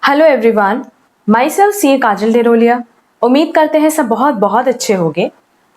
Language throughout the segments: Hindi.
हेलो एवरीवन, माई सेल्फ सी काजल डेरोलिया। उम्मीद करते हैं सब बहुत बहुत अच्छे होंगे।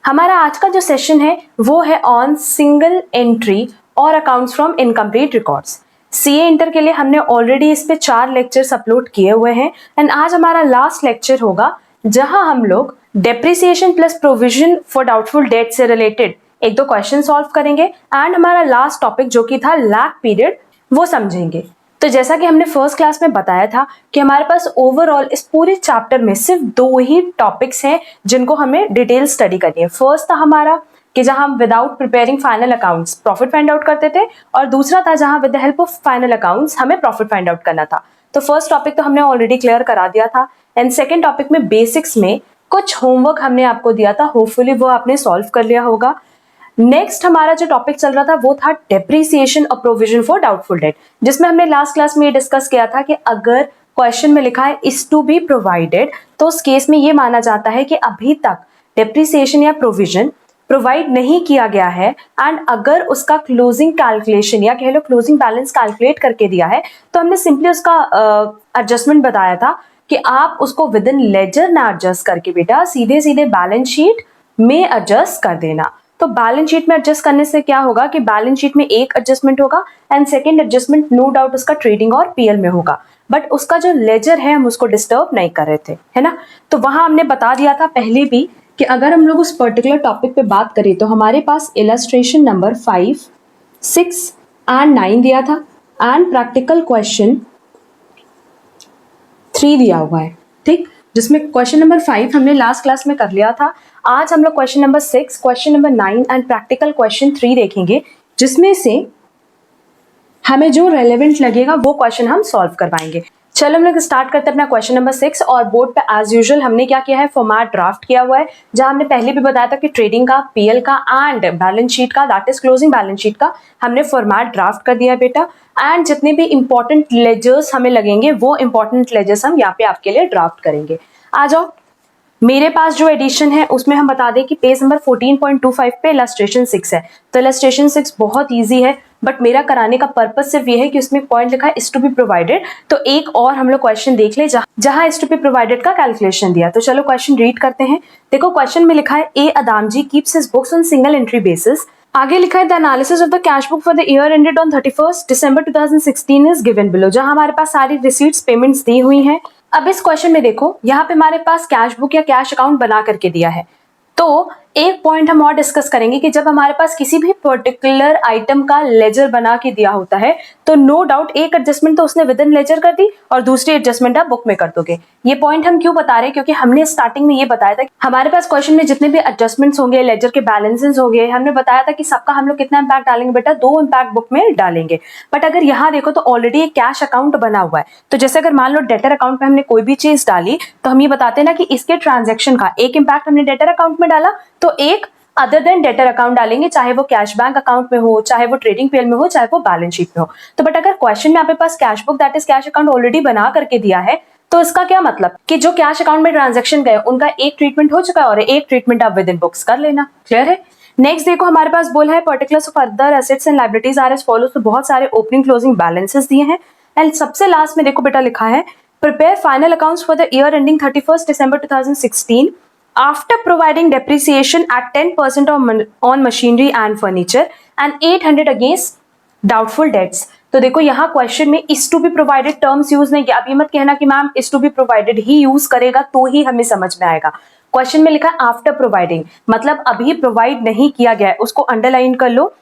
हमारा आज का जो सेशन है वो है ऑन सिंगल एंट्री और accounts from incomplete records. CA inter के लिए हमने ऑलरेडी इस पे 4 लेक्चर्स अपलोड किए हुए हैं एंड आज हमारा लास्ट लेक्चर होगा जहां हम लोग depreciation plus provision for doubtful date से रिलेटेड एक दो क्वेश्चन सॉल्व करेंगे एंड हमारा लास्ट टॉपिक जो कि था लैग पीरियड वो समझेंगे। तो जैसा कि हमने फर्स्ट क्लास में बताया था कि हमारे पास ओवरऑल इस पूरे चैप्टर में सिर्फ 2 ही टॉपिक्स हैं जिनको हमें डिटेल स्टडी करनी है। फर्स्ट था हमारा कि जहां हम without preparing final accounts profit find out करते थे और दूसरा था जहां with the help of final accounts हमें प्रॉफिट फाइंड आउट करना था। तो फर्स्ट टॉपिक तो हमने ऑलरेडी क्लियर करा दिया था एंड सेकेंड टॉपिक में बेसिक्स में कुछ होमवर्क हमने आपको दिया था, होपफुली वो आपने सॉल्व कर लिया होगा। नेक्स्ट हमारा जो टॉपिक चल रहा था वो था डेप्रिसिएशन और प्रोविजन फॉर डाउटफुल डेट, जिसमें हमने लास्ट क्लास में ये डिस्कस किया था कि अगर क्वेश्चन में लिखा है इज टू बी प्रोवाइडेड तो उस केस में ये माना जाता है कि अभी तक डेप्रिसिएशन या प्रोविजन प्रोवाइड नहीं किया गया है एंड अगर उसका क्लोजिंग कैलकुलेशन या कह लो क्लोजिंग बैलेंस कैलकुलेट करके दिया है तो हमने सिंपली उसका एडजस्टमेंट बताया था कि आप उसको विद इन लेजर ना एडजस्ट करके बेटा सीधे सीधे बैलेंस शीट में एडजस्ट कर देना। तो बैलेंस शीट में एडजस्ट करने से क्या होगा कि बैलेंस शीट में एक एडजस्टमेंट होगा and second adjustment no doubt उसका ट्रेडिंग और पीएल में होगा, बट उसका जो लेजर है हम उसको डिस्टर्ब नहीं कर रहे थे, है ना। तो वहां हमने बता दिया था पहले भी कि अगर हम लोग उस पर्टिकुलर टॉपिक पे बात करें तो हमारे पास इलस्ट्रेशन नंबर 5, 6 एंड 9 दिया था एंड प्रैक्टिकल क्वेश्चन 3 दिया हुआ है, ठीक। जिसमें क्वेश्चन नंबर 5 हमने लास्ट क्लास में कर लिया था। आज हम लोग question number 6, question number 9 and practical question 3 देखेंगे, जिसमें से हमें जो रेलेवेंट लगेगा वो क्वेश्चन हम सॉल्व करवाएंगे। चलो हम लोग स्टार्ट करते हैं अपना क्वेश्चन नंबर 6 और बोर्ड पे एज यूजुअल हमने क्या किया है, फॉर्मेट ड्राफ्ट किया हुआ है जहां हमने पहले भी बताया था कि ट्रेडिंग का, पीएल का एंड बैलेंस शीट का, that is closing balance sheet का हमने फॉर्मेट ड्राफ्ट कर दिया है बेटा। एंड जितने भी इंपॉर्टेंट लेजर्स हमें लगेंगे वो इंपॉर्टेंट लेजर्स हम यहाँ पे आपके लिए ड्राफ्ट करेंगे। आ जाओ, मेरे पास जो एडिशन है उसमें हम बता दें कि पेज नंबर 14.25 पे इलस्ट्रेशन 6 है। तो इलस्ट्रेशन 6 बहुत इजी है, बट मेरा कराने का पर्पज सिर्फ ये है कि उसमें पॉइंट लिखा है इज टू बी प्रोवाइडेड। तो एक और हम लोग क्वेश्चन देख ले जहां इज टू बी प्रोवाइडेड का कैलकुलेशन दिया। तो चलो क्वेश्चन रीड करते हैं। देखो क्वेश्चन में लिखा है A Adamji keeps his books on single entry basis. आगे लिखा है the analysis of the cash book for the year ended on 31 December 2016 is given below. जहां हमारे पास सारी रिसीट्स पेमेंट्स दी हुई हैं। अब इस क्वेश्चन में देखो यहाँ पे हमारे पास कैश बुक या कैश अकाउंट बना करके दिया है। तो एक पॉइंट हम और डिस्कस करेंगे कि जब हमारे पास किसी भी पर्टिकुलर आइटम का लेजर बना के दिया होता है तो नो डाउट एक एडजस्टमेंट तो उसने विद इन लेजर कर दी और दूसरी एडजस्टमेंट आप बुक में कर दोगे। ये पॉइंट हम क्यों बता रहे हैं, क्योंकि हमने स्टार्टिंग में ये बताया था कि हमारे पास क्वेश्चन में जितने भी एडजस्टमेंट्स होंगे, लेजर के बैलेंसेस होंगे, हमने बताया था कि सबका हम लोग कितना इम्पैक्ट डालेंगे बेटा, 2 इम्पैक्ट बुक में डालेंगे। बट अगर यहाँ देखो तो ऑलरेडी एक कैश अकाउंट बना हुआ है, तो जैसे अगर मान लो डेटर अकाउंट में हमने कोई भी चीज डाली तो हम ये बताते हैं ना कि इसके ट्रांजेक्शन का एक इम्पैक्ट हमने डेटर अकाउंट में डाला तो एक अदर देन डेटर अकाउंट डालेंगे, चाहे वो कैश बैंक अकाउंट में हो, चाहे वो ट्रेडिंग पीएल में हो, चाहे वो बैलेंस शीट में हो। तो बट अगर क्वेश्चन में आपके पास cash book that is cash account already बना करके दिया है तो इसका क्या मतलब कि जो कैश अकाउंट में ट्रांजेक्शन गए उनका एक ट्रीटमेंट हो चुका है और एक ट्रीटमेंट आप विद इन बुक्स कर लेना। क्लियर है। नेक्स्ट देखो हमारे पास बोला है particulars of other assets and liabilities are as follows. तो बहुत सारे ओपनिंग क्लोजिंग बैलेंसेस दिए हैं एंड सबसे लास्ट में देखो बेटा लिखा है prepare final accounts for the year ending 31 December 2016 after providing depreciation at 10% on machinery and furniture and 800 against doubtful debts। तो देखो यहाँ क्वेश्चन में is to be provided terms use नहीं किया। अब ये मत कहना कि ma'am is to be provided ही यूज करेगा तो ही हमें समझ में आएगा। क्वेश्चन में लिखा है आफ्टर प्रोवाइडिंग, मतलब अभी प्रोवाइड नहीं किया गया है, उसको अंडरलाइन कर लो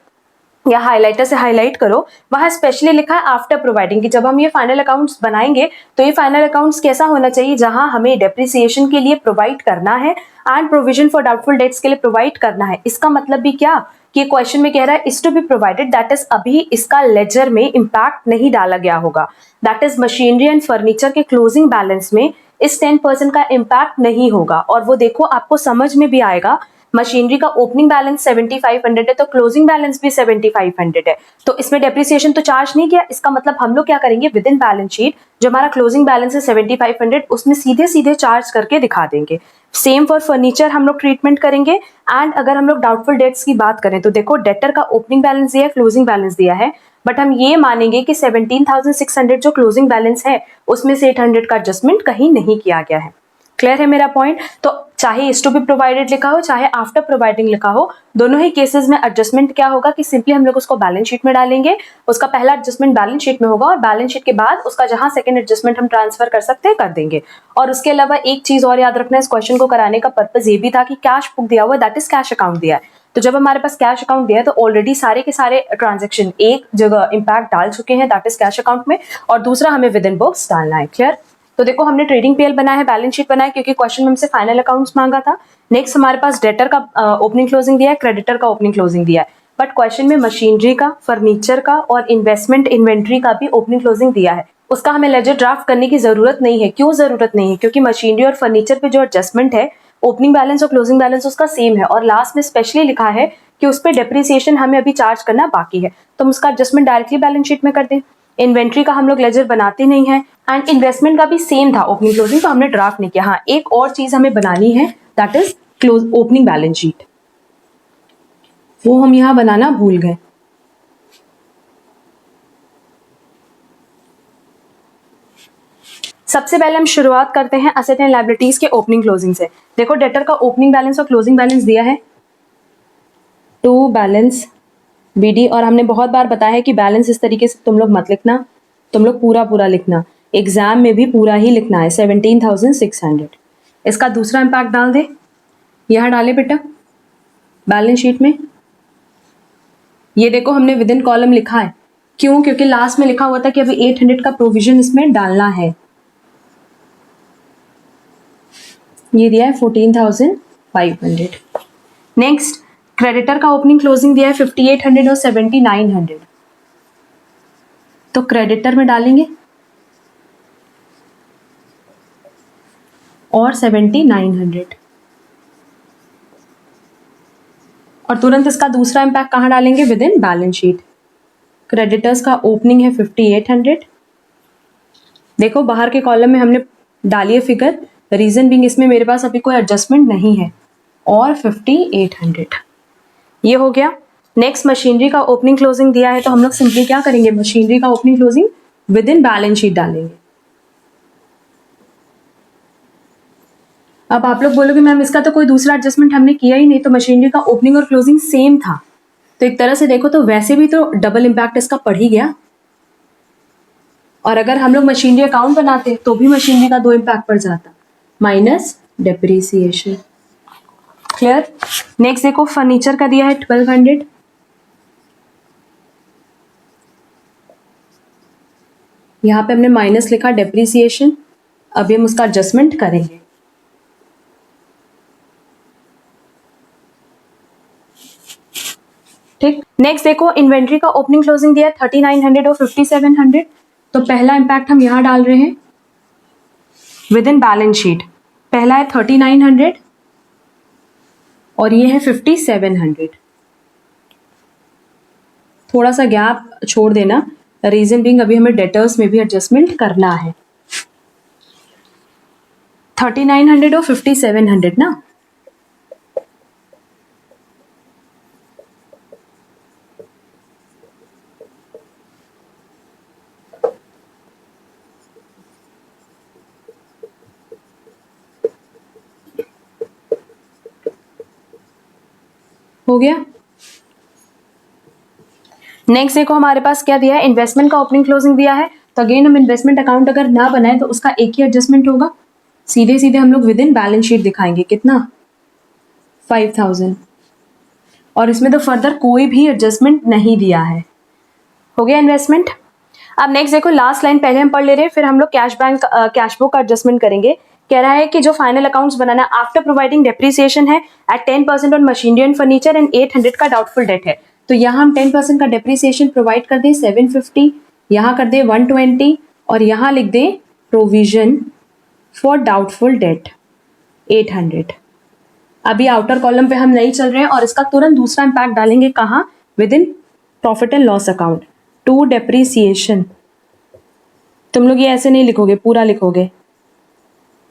या हाइलाइटर से हाईलाइट करो। वहां स्पेशली लिखा है आफ्टर प्रोवाइडिंग कि जब हम ये फाइनल अकाउंट्स बनाएंगे तो ये फाइनल अकाउंट्स कैसा होना चाहिए, जहां हमें डेप्रिसिएशन के लिए प्रोवाइड करना है and provision for doubtful debts के लिए प्रोवाइड करना है। इसका मतलब भी क्या कि क्वेश्चन में कह रहा है is to be provided, that is अभी इसका लेजर में इंपैक्ट नहीं डाला गया होगा, that is machinery and furniture के क्लोजिंग बैलेंस में इस 10% का इंपैक्ट नहीं होगा। और वो देखो आपको समझ में भी आएगा, मशीनरी का ओपनिंग बैलेंस 7500 है तो क्लोजिंग बैलेंस भी 7500 है, तो इसमें डेप्रिसिएशन तो चार्ज नहीं किया। इसका मतलब हम लोग क्या करेंगे, विद इन बैलेंस शीट जो हमारा क्लोजिंग बैलेंस है 7500 उसमें सीधे सीधे चार्ज करके दिखा देंगे। सेम फॉर फर्नीचर हम लोग ट्रीटमेंट करेंगे। एंड अगर हम लोग डाउटफुल डेट्स की बात करें तो देखो डेटर का ओपनिंग बैलेंस दिया है, क्लोजिंग बैलेंस दिया है, बट हम ये मानेंगे कि 17,600 जो क्लोजिंग बैलेंस है उसमें से 800 का एडजस्टमेंट कहीं नहीं किया गया है। क्लियर है मेरा पॉइंट? तो चाहे इज टू बी प्रोवाइडेड लिखा हो चाहे आफ्टर प्रोवाइडिंग लिखा हो, दोनों ही केसेस में एडजस्टमेंट क्या होगा कि सिंपली हम लोग उसको बैलेंस शीट में डालेंगे, उसका पहला एडजस्टमेंट बैलेंस शीट में होगा और बैलेंस शीट के बाद उसका जहां सेकंड एडजस्टमेंट हम ट्रांसफर कर सकते हैं कर देंगे। और उसके अलावा एक चीज और याद रखना, इस क्वेश्चन को कराने का पर्पज ये भी था कि कैश बुक दिया हुआ, दैट इज कैश अकाउंट दिया है, तो जब हमारे पास कैश अकाउंट दिया है तो ऑलरेडी सारे के सारे ट्रांजेक्शन एक जगह इंपैक्ट डाल चुके हैं, दैट इज कैश अकाउंट में, और दूसरा हमें विद इन बुक्स डालना है। क्लियर? तो देखो हमने ट्रेडिंग पीएल बनाया है, बैलेंस शीट बनाया क्योंकि क्वेश्चन में हमसे फाइनल अकाउंट्स मांगा था। नेक्स्ट हमारे पास डेटर का ओपनिंग क्लोजिंग दिया है, क्रेडिटर का ओपनिंग क्लोजिंग दिया है, बट क्वेश्चन में मशीनरी का, फर्नीचर का और इन्वेस्टमेंट इन्वेंट्री का भी ओपनिंग क्लोजिंग दिया है। उसका हमें लेजर ड्राफ्ट करने की जरूरत नहीं है। क्यों जरूरत नहीं है? क्योंकि मशीनरी और फर्नीचर पे जो एडजस्टमेंट है, ओपनिंग बैलेंस और क्लोजिंग बैलेंस उसका सेम है, और लास्ट में स्पेशली लिखा है कि उस पर डेप्रिसिएशन हमें अभी चार्ज करना बाकी है, तो हम उसका एडजस्टमेंट डायरेक्टली बैलेंस शीट में कर दें। इन्वेंट्री का हम लोग लेजर बनाते नहीं है, एंड इन्वेस्टमेंट का भी सेम था ओपनिंग क्लोजिंग, तो हमने ड्राफ्ट नहीं किया। हाँ, एक और चीज हमें बनानी है, that is close opening balance sheet, वो हम यहां बनाना भूल गए। सबसे पहले हम शुरुआत करते हैं असेट एंड लायबिलिटीज के ओपनिंग क्लोजिंग से। देखो डेटर का ओपनिंग बैलेंस और क्लोजिंग बैलेंस दिया है, टू बैलेंस बीडी, और हमने बहुत बार बताया है कि बैलेंस इस तरीके से तुम लोग मत लिखना, तुम लोग पूरा पूरा लिखना, एग्जाम में भी पूरा ही लिखना है, 17,600। इसका दूसरा इम्पैक्ट डाल दे, यहां डाले बेटा बैलेंस शीट में। ये देखो हमने विद इन कॉलम लिखा है, क्यों? क्योंकि लास्ट में लिखा हुआ था कि अभी 800 का प्रोविजन इसमें डालना है। ये दिया है 14,500। नेक्स्ट क्रेडिटर का ओपनिंग क्लोजिंग दिया है 5,800 और 7,900, तो क्रेडिटर में डालेंगे और 7,900, और तुरंत इसका दूसरा इम्पैक्ट कहाँ डालेंगे? With in balance sheet. Creditors का ओपनिंग है 5,800, देखो बाहर के कॉलम में हमने डाली है फिगर, रीजन बिंग इसमें मेरे पास अभी कोई एडजस्टमेंट नहीं है, और 5,800 ये हो गया। नेक्स्ट मशीनरी का ओपनिंग क्लोजिंग दिया है, तो हम लोग सिंपली क्या करेंगे? मशीनरी का opening closing with in balance sheet डालेंगे। अब आप लोग बोलोगे मैम इसका तो कोई दूसरा एडजस्टमेंट हमने किया ही नहीं, तो मशीनरी का ओपनिंग और क्लोजिंग सेम था, तो एक तरह से देखो तो वैसे भी तो डबल इम्पैक्ट इसका पड़ ही गया। और अगर हम लोग मशीनरी अकाउंट बनाते तो भी मशीनरी का 2 इम्पैक्ट पड़ जाता, माइनस डेप्रिसिएशन। क्लियर? नेक्स्ट देखो फर्नीचर का दिया है 1,200, यहां पे हमने माइनस लिखा डेप्रिसिएशन, अभी हम उसका एडजस्टमेंट करेंगे। ठीक, नेक्स्ट देखो इन्वेंट्री का ओपनिंग क्लोजिंग दिया है 3,900 और 5,700, तो पहला इम्पैक्ट हम यहां डाल रहे हैं विद इन बैलेंस शीट। पहला है 3,900 और ये है 5,700, थोड़ा सा गैप छोड़ देना, रीजन बिंग अभी हमें डेटर्स में भी एडजस्टमेंट करना है। 3,900 और 5,700 ना, हो गया। नेक्स्ट देखो हमारे पास क्या दिया है, इन्वेस्टमेंट का ओपनिंग क्लोजिंग दिया है, तो अगेन हम इन्वेस्टमेंट अकाउंट अगर ना बनाए तो उसका एक ही एडजस्टमेंट होगा, सीधे सीधे हम लोग विद इन बैलेंस शीट दिखाएंगे, कितना? 5,000, और इसमें तो फर्दर कोई भी एडजस्टमेंट नहीं दिया है। हो गया इन्वेस्टमेंट। अब नेक्स्ट देखो लास्ट लाइन पहले हम पढ़ ले रहे हैं, फिर हम लोग कैश बुक का एडजस्टमेंट करेंगे। कह रहा है कि जो फाइनल अकाउंट्स बनाना आफ्टर प्रोवाइडिंग डेप्रिसिएशन है at 10% on machinery and furniture and 800 का डाउटफुल डेट है, तो यहाँ हम 10% का डेप्रिसिएशन प्रोवाइड कर दें 750, यहाँ कर दे 120, और यहाँ लिख दें प्रोविजन फॉर डाउटफुल डेट 800। अभी आउटर कॉलम पे हम नहीं चल रहे हैं, और इसका तुरंत दूसरा इम्पैक्ट डालेंगे कहाँ? Within profit and loss account, to depreciation. तुम लोग ये ऐसे नहीं लिखोगे, पूरा लिखोगे,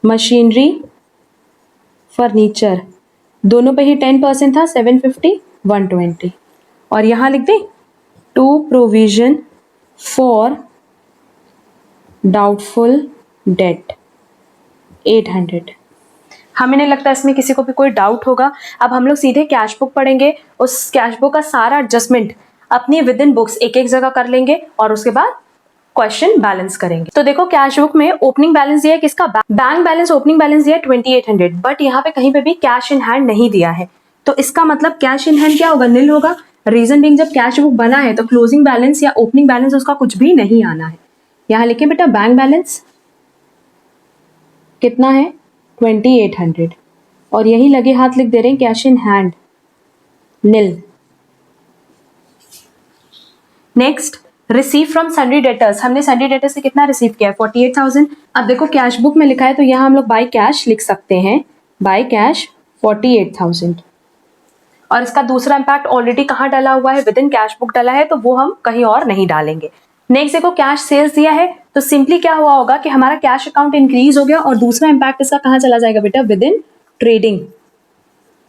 मशीनरी फर्नीचर दोनों पे ही 10% था, 750 120, और यहाँ लिख दें to provision for doubtful debt 800। हमें नहीं लगता इसमें किसी को भी कोई डाउट होगा। अब हम लोग सीधे कैश बुक पढ़ेंगे, उस कैश बुक का सारा एडजस्टमेंट अपनी विद इन बुक्स एक एक जगह कर लेंगे और उसके बाद क्वेश्चन बैलेंस करेंगे। तो देखो कैश बुक में ओपनिंग बैलेंस दिया है किसका, बैंक बैलेंस ओपनिंग बैलेंस दिया है 2800, बट यहाँ पे कहीं पे भी कैश इन हैंड नहीं दिया है, तो इसका मतलब कैश इन हैंड क्या होगा, नील होगा। रीजन बीइंग जब कैश बुक बना है तो क्लोजिंग बैलेंस या ओपनिंग बैलेंस उसका कुछ भी नहीं आना है। यहाँ लिखे बेटा बैंक बैलेंस कितना है 2800 और यही लगे हाथ लिख दे रहे हैं cash in hand nil. Next receive from sundry debtors, हमने सन्ड्री डेटर्स से कितना रिसीव किया है 48,000। अब देखो कैश बुक में लिखा है तो यहाँ हम लोग बाय कैश लिख सकते हैं, बाय कैश 48,000 और इसका दूसरा इम्पैक्ट ऑलरेडी कहाँ डाला हुआ है, विद इन कैश बुक डाला है, तो वो हम कहीं और नहीं डालेंगे। नेक्स्ट देखो कैश सेल्स दिया है तो सिंपली क्या हुआ होगा कि हमारा कैश अकाउंट इंक्रीज हो गया और दूसरा इम्पैक्ट इसका कहाँ चला जाएगा बेटा, within trading.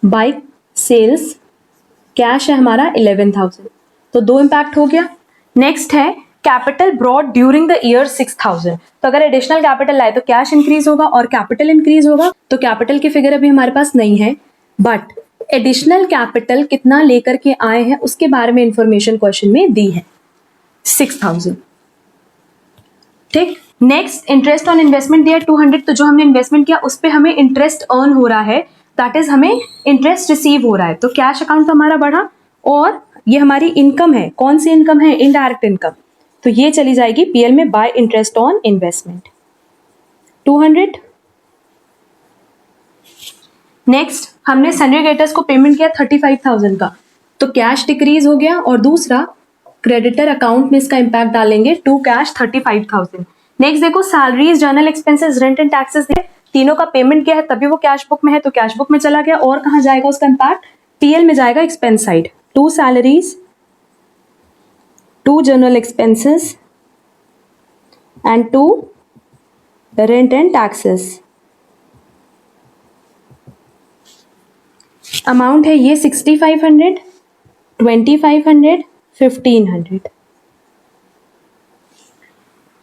By sales cash है हमारा 11,000, तो दो इम्पैक्ट हो गया। नेक्स्ट है capital brought during the year 6,000, तो अगर एडिशनल कैपिटल लाए तो कैश इंक्रीज होगा और कैपिटल इंक्रीज होगा, तो कैपिटल की फिगर अभी हमारे पास नहीं है, बट एडिशनल कैपिटल कितना लेकर के आए हैं उसके बारे में इंफॉर्मेशन क्वेश्चन में दी है 6,000। ठीक, नेक्स्ट इंटरेस्ट ऑन इन्वेस्टमेंट दिया 200, तो जो हमने इन्वेस्टमेंट किया उस पर हमें इंटरेस्ट अर्न हो रहा है, दैट इज हमें इंटरेस्ट रिसीव हो रहा है, तो कैश अकाउंट हमारा बढ़ा और ये हमारी इनकम है, कौन सी इनकम है, इनडायरेक्ट इनकम, तो ये चली जाएगी पीएल में bye interest on investment 200। Next हमने सन्ड्री डेटर्स को पेमेंट किया 35,000 का, तो कैश डिक्रीज हो गया और दूसरा क्रेडिटर अकाउंट में इसका इंपैक्ट डालेंगे टू कैश 35,000। नेक्स्ट देखो salaries, journal expenses, rent and taxes दिए, तीनों का पेमेंट किया है तभी वो कैश बुक में है, तो कैश बुक में चला गया और कहाँ जाएगा उसका इंपैक्ट, पीएल में जाएगा expense side, to salaries, to general expenses and to rent and taxes. Amount है ये 6,500, 2,500, 1,500।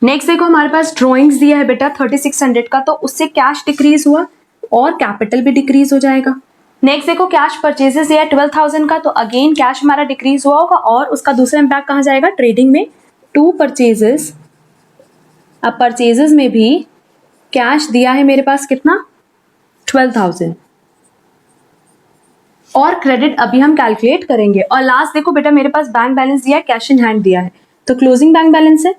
नेक्स्ट देखो हमारे पास ड्रॉइंग्स दिया है बेटा 3,600 का, तो उससे कैश डिक्रीज हुआ और कैपिटल भी डिक्रीज हो जाएगा। नेक्स्ट देखो कैश परचेजेस दिया है 12,000 का, तो अगेन कैश हमारा डिक्रीज हुआ होगा और उसका दूसरा इंपैक्ट कहाँ जाएगा, ट्रेडिंग में, टू परचेजेस। अब परचेजेस में भी कैश दिया है मेरे पास कितना 12,000 और क्रेडिट अभी हम कैलकुलेट करेंगे। और लास्ट देखो बेटा मेरे पास बैंक बैलेंस दिया है, कैश इन हैंड दिया है, तो क्लोजिंग बैंक बैलेंस है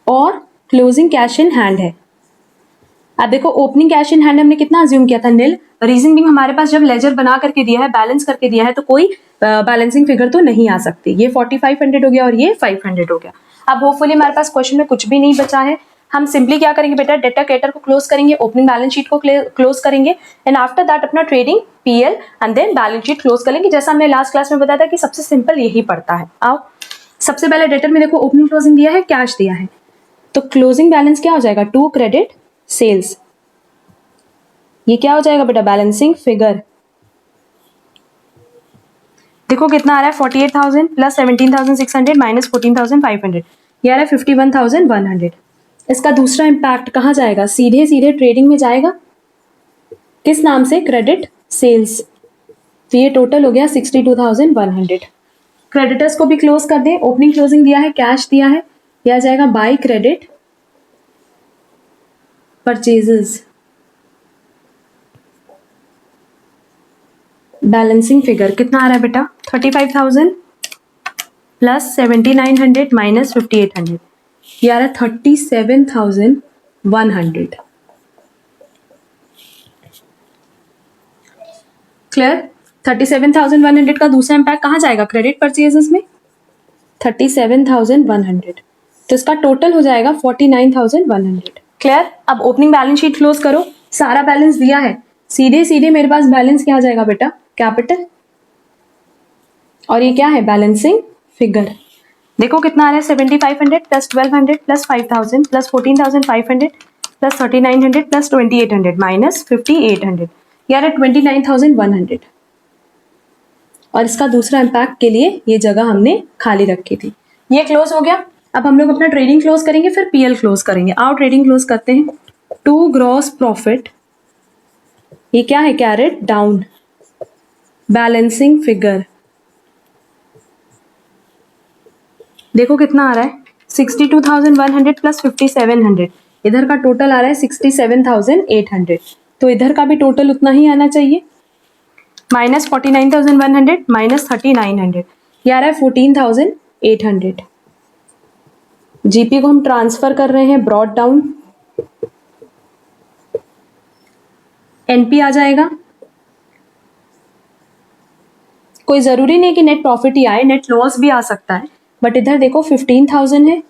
और क्लोजिंग कैश इन हैंड है। अब देखो ओपनिंग कैश इन हैंड हमने कितना अज्यूम किया था, नील। रीजन बिंग हमारे पास जब लेजर बना करके दिया है, बैलेंस करके दिया है, तो कोई बैलेंसिंग फिगर तो नहीं आ सकती। ये 4,500 हो गया और ये 500 हो गया। अब होपफुली हमारे पास क्वेश्चन में कुछ भी नहीं बचा है, हम सिंपली क्या करेंगे बेटा, डेटा कैटर को क्लोज करेंगे, ओपनिंग बैलेंस शीट को क्लोज करेंगे एंड आफ्टर दैट अपना trading PL and then balance sheet close करेंगे, जैसा हमने लास्ट क्लास में बताया था कि सबसे सिंपल यही पड़ता है। आओ सबसे पहले डेटर में देखो ओपनिंग क्लोजिंग दिया है, कैश दिया है, तो क्लोजिंग बैलेंस क्या हो जाएगा, टू क्रेडिट सेल्स। ये क्या हो जाएगा बेटा, बैलेंसिंग फिगर। देखो कितना आ रहा है 48,000 प्लस 17,600 माइनस 14,500, ये आ रहा है 51,100। इसका दूसरा इम्पैक्ट कहाँ जाएगा, सीधे सीधे ट्रेडिंग में जाएगा, किस नाम से, क्रेडिट सेल्स। तो ये टोटल हो गया 62,100। क्रेडिटर्स को भी क्लोज कर दें, ओपनिंग क्लोजिंग दिया है, कैश दिया है, यह आ जाएगा by credit purchases, balancing figure कितना आ रहा है बेटा 35,000 प्लस 7,900 माइनस 5,800, ये आ रहा है 37,100। क्लियर। 37,100 का दूसरा इम्पैक्ट कहाँ जाएगा, क्रेडिट परचेजेस में 37,100, तो इसका टोटल हो जाएगा 49,100। क्लियर। अब ओपनिंग बैलेंस शीट क्लोज करो, सारा बैलेंस दिया है, सीधे सीधे मेरे पास बैलेंस क्या आ जाएगा बेटा, कैपिटल, और ये क्या है, बैलेंसिंग फिगर। देखो कितना आ रहा है 7,500 plus 1,200 plus 5,000 plus 14,500 plus 3,900 plus 2,800 minus 5,800, यार 29,100। और इसका दूसरा इम्पैक्ट के लिए ये जगह हमने खाली रखी थी। ये क्लोज हो गया। अब हम लोग अपना ट्रेडिंग क्लोज करेंगे, फिर पीएल क्लोज करेंगे। आओ ट्रेडिंग क्लोज करते हैं। टू ग्रॉस प्रॉफिट, ये क्या है, कैरेट डाउन, बैलेंसिंग फिगर। देखो कितना आ रहा है, 62,100 प्लस 5,700। इधर का टोटल आ रहा है 67,800, तो इधर का भी टोटल उतना ही आना चाहिए। माइनस 49,100 माइनस 3,900, ये आ रहा है 14,800। जीपी को हम ट्रांसफर कर रहे हैं ब्रॉड डाउन, एनपी आ जाएगा। कोई जरूरी नहीं कि नेट प्रॉफिट ही आए, नेट लॉस भी आ सकता है, बट इधर देखो 15,000 है,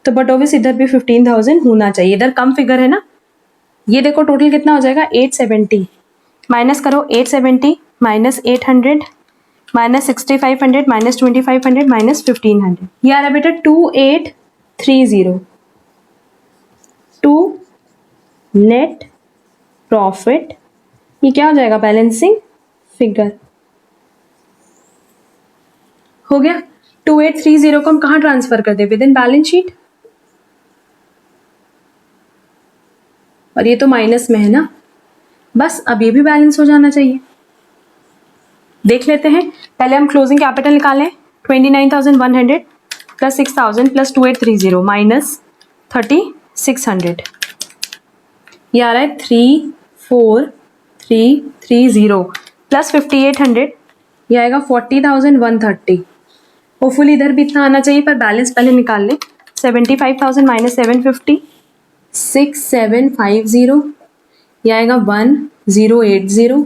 तो बट ऑब्वियस इधर भी 15,000 होना चाहिए। इधर कम फिगर है ना। ये देखो टोटल कितना हो जाएगा, 870। माइनस करो 870 माइनस 800 माइनस 6,500 माइनस 2,500 माइनस 1,500, ये आ रहा है बेटा 2,830। टू नेट प्रॉफिट, ये क्या हो जाएगा, बैलेंसिंग फिगर। हो गया। 2,830 को हम कहाँ ट्रांसफर कर दे, विद इन बैलेंस शीट। और ये तो माइनस में है ना, बस अब ये भी बैलेंस हो जाना चाहिए। देख लेते हैं, पहले हम क्लोजिंग कैपिटल निकालें। 29,100 प्लस 6,000 प्लस 2,830 माइनस 3,600, ये आ रहा है 3,4,330 प्लस 5,800, ये आएगा 40,130। होपफुली इधर भी इतना आना चाहिए, पर बैलेंस पहले निकाल लें। 75,000 माइनस 750, 6,750, ये आएगा 1,080,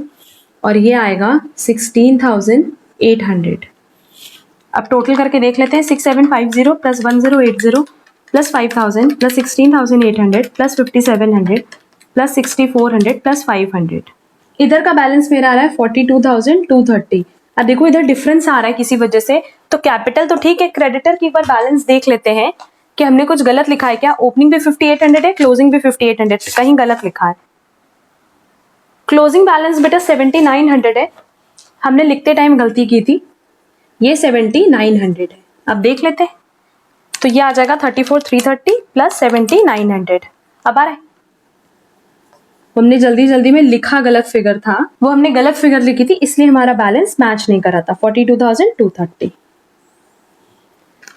और ये आएगा 16,800। अब टोटल करके देख लेते हैं। 6,750 plus 1,080 plus 5,000 plus 16,800 plus 5,700 plus 6,400 plus 500। इधर का बैलेंस मेरा आ रहा है 42,230। अब देखो इधर डिफरेंस आ रहा है किसी वजह से, तो कैपिटल तो ठीक है, क्रेडिटर की एक बार बैलेंस देख लेते हैं कि हमने कुछ गलत लिखा है क्या। ओपनिंग भी 5,800 है, क्लोजिंग भी 5,800, कहीं गलत लिखा है। क्लोजिंग बैलेंस बेटा 7,900 है, हमने लिखते टाइम गलती की थी, ये 7,900 है। अब देख लेते हैं, तो ये आ जाएगा 34,330 प्लस 7,900। अब आ रहा है, हमने जल्दी जल्दी में लिखा गलत फिगर था, वो हमने गलत फिगर लिखी थी, इसलिए हमारा बैलेंस मैच नहीं करा था। 42,230,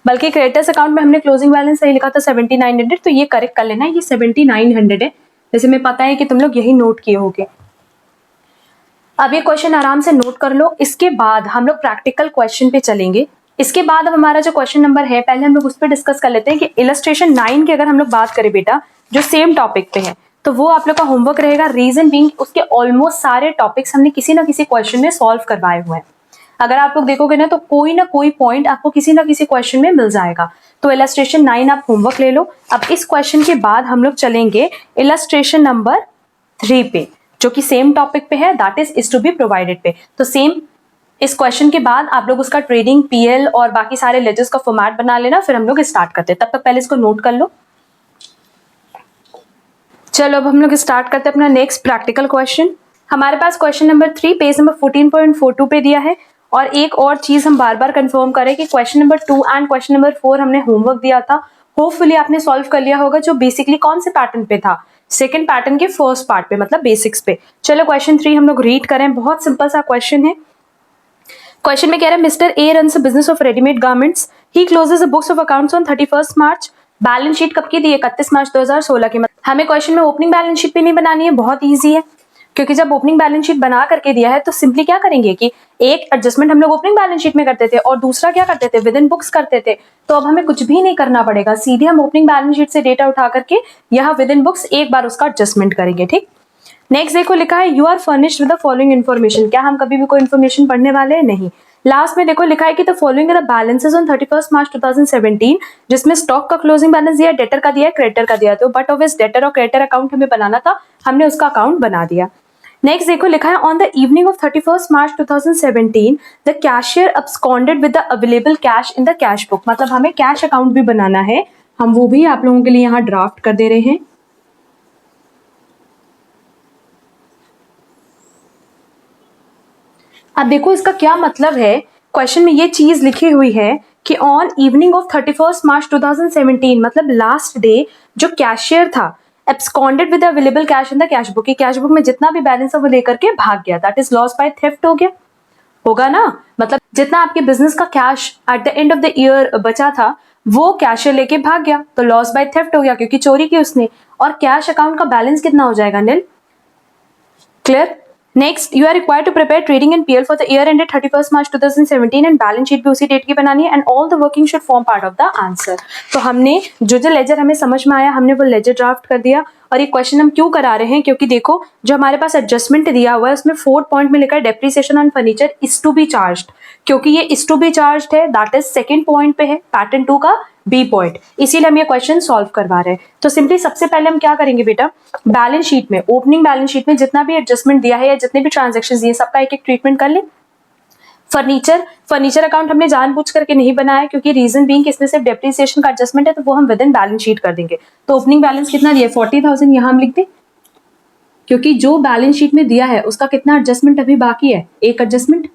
बल्कि क्रेडिटर्स अकाउंट में हमने क्लोजिंग बैलेंस सही लिखा था 7,900, तो ये करेक्ट कर लेना, ये 7,900 है। जैसे मैं पता है कि तुम लोग यही नोट किए होगे। अब ये क्वेश्चन आराम से नोट कर लो, इसके बाद हम लोग प्रैक्टिकल क्वेश्चन पे चलेंगे। इसके बाद अब हमारा जो क्वेश्चन नंबर है, पहले हम लोग उस पर डिस्कस कर लेते हैं कि इलस्ट्रेशन 9 की अगर हम लोग बात करें बेटा, जो सेम टॉपिक पे है, तो वो आप लोग का होमवर्क रहेगा। रीजन बीइंग उसके ऑलमोस्ट सारे टॉपिक्स हमने किसी ना किसी क्वेश्चन में सॉल्व करवाए हुए हैं। अगर आप लोग देखोगे ना, तो कोई ना कोई पॉइंट आपको किसी ना किसी क्वेश्चन में मिल जाएगा। तो इलस्ट्रेशन 9 आप होमवर्क ले लो। अब इस क्वेश्चन के बाद हम लोग चलेंगे इलस्ट्रेशन नंबर 3 पे, जो कि सेम टॉपिक पे है, that is to be provided पे। तो सेम इस क्वेश्चन के बाद आप लोग उसका ट्रेडिंग, पीएल और बाकी सारे लेजर्स का फॉर्मेट बना लेना, फिर हम लोग स्टार्ट करते हैं। तब तक पहले इसको नोट कर लो। चलो अब हम लोग स्टार्ट करते हैं अपना नेक्स्ट प्रैक्टिकल क्वेश्चन। हमारे पास क्वेश्चन नंबर 3 पेज नंबर 14.42 पे दिया है। और एक और चीज हम बार बार कंफर्म करें कि question number 2 and question number 4 हमने होमवर्क दिया था, होपफुली आपने सॉल्व कर लिया होगा, जो बेसिकली कौन से पैटर्न पे था, सेकंड पैटर्न के फर्स्ट पार्ट पे, मतलब बेसिक्स पे। चलो क्वेश्चन 3 हम लोग रीड करें, बहुत सिंपल सा क्वेश्चन है। क्वेश्चन में कह रहा है mister A runs a business of readymade garments, he closes the books of accounts on 31 March. Balance sheet कब की दी है, 31 मार्च 2016 की। हमें क्वेश्चन में ओपनिंग बैलेंस शीट भी नहीं बनानी है, बहुत ईजी है, क्योंकि जब ओपनिंग बैलेंस शीट बना करके दिया है तो सिंपली क्या करेंगे कि एक एडजस्टमेंट हम लोग ओपनिंग बैलेंस शीट में करते थे और दूसरा क्या करते थे, विद इन बुक्स करते थे। तो अब हमें कुछ भी नहीं करना पड़ेगा, सीधे हम ओपनिंग बैलेंस शीट से डेटा उठा करके यहाँ विद इन बुक्स एक बार उसका एडजस्टमेंट करेंगे। ठीक, नेक्स्ट देखो लिखा है you are furnished with the following information. क्या हम कभी भी कोई इन्फॉर्मेशन पढ़ने वाले हैं, नहीं। लास्ट में देखो लिखा है कि the following the balances on 31 March 2017, जिसमें स्टॉक का क्लोजिंग बैलेंस दिया है, डेटर का दिया है, क्रेडिटर का दिया है। तो बट ऑफ डेटर और क्रेडिटर अकाउंट हमें बनाना था, हमने उसका अकाउंट बना दिया। नेक्स्ट देखो लिखा है on the evening of 31 March 2017 the cashier absconded with the available cash in the cash book. मतलब हमें कैश अकाउंट भी बनाना है, हम वो भी आप लोगों के लिए यहाँ ड्राफ्ट कर दे रहे हैं। अब देखो इसका क्या मतलब है, क्वेश्चन में ये चीज लिखी हुई है कि ऑन इवनिंग ऑफ 31 मार्च 2017 मतलब लास्ट डे जो कैशियर था absconded with available cash in the cash book, cash book में जितना भी बैलेंस है वो लेकर के भाग गया, that is loss by theft हो गया, होगा ना। मतलब जितना आपके बिजनेस का cash at the end of the year बचा था वो कैशियर लेके भाग गया, तो लॉस बाय थेफ्ट हो गया क्योंकि चोरी की उसने। और कैश अकाउंट का बैलेंस कितना हो जाएगा, nil. Clear. Next, you are required to prepare trading and PL for the year ended 31 March 2017 and balance sheet भी उसी डेट की बनानी है and all the working should form part of the answer. तो हमने जो लेजर हमें समझ में आया हमने वो लेजर ड्राफ्ट कर दिया। और ये क्वेश्चन हम क्यों करा रहे हैं, क्योंकि देखो जो हमारे पास एडजस्टमेंट दिया हुआ है उसमें 4th पॉइंट में लिखा है depreciation on furniture is to be charged, क्योंकि ये इज टू बी चार्ज्ड है, दैट इज 2nd पॉइंट पे है, पैटर्न 2 का बी पॉइंट, इसीलिए हम ये क्वेश्चन सॉल्व करवा रहे हैं। तो सिंपली सबसे पहले हम क्या करेंगे बेटा, बैलेंस शीट में, ओपनिंग बैलेंस शीट में जितना भी एडजस्टमेंट दिया है या जितने भी ट्रांजेक्शन दिए सबका एक एक ट्रीटमेंट कर ले। फर्नीचर अकाउंट हमने जानबूझ करके नहीं बनाया क्योंकि रीजन बीइंग इसमें सिर्फ डेप्रिसिएशन का एडजस्टमेंट है, तो वो हम विद इन बैलेंस शीट कर देंगे। तो ओपनिंग बैलेंस कितना दिया है 40,000, यहां हम लिख दें क्योंकि जो बैलेंस शीट में दिया है उसका कितना एडजस्टमेंट अभी बाकी है, एक एडजस्टमेंट।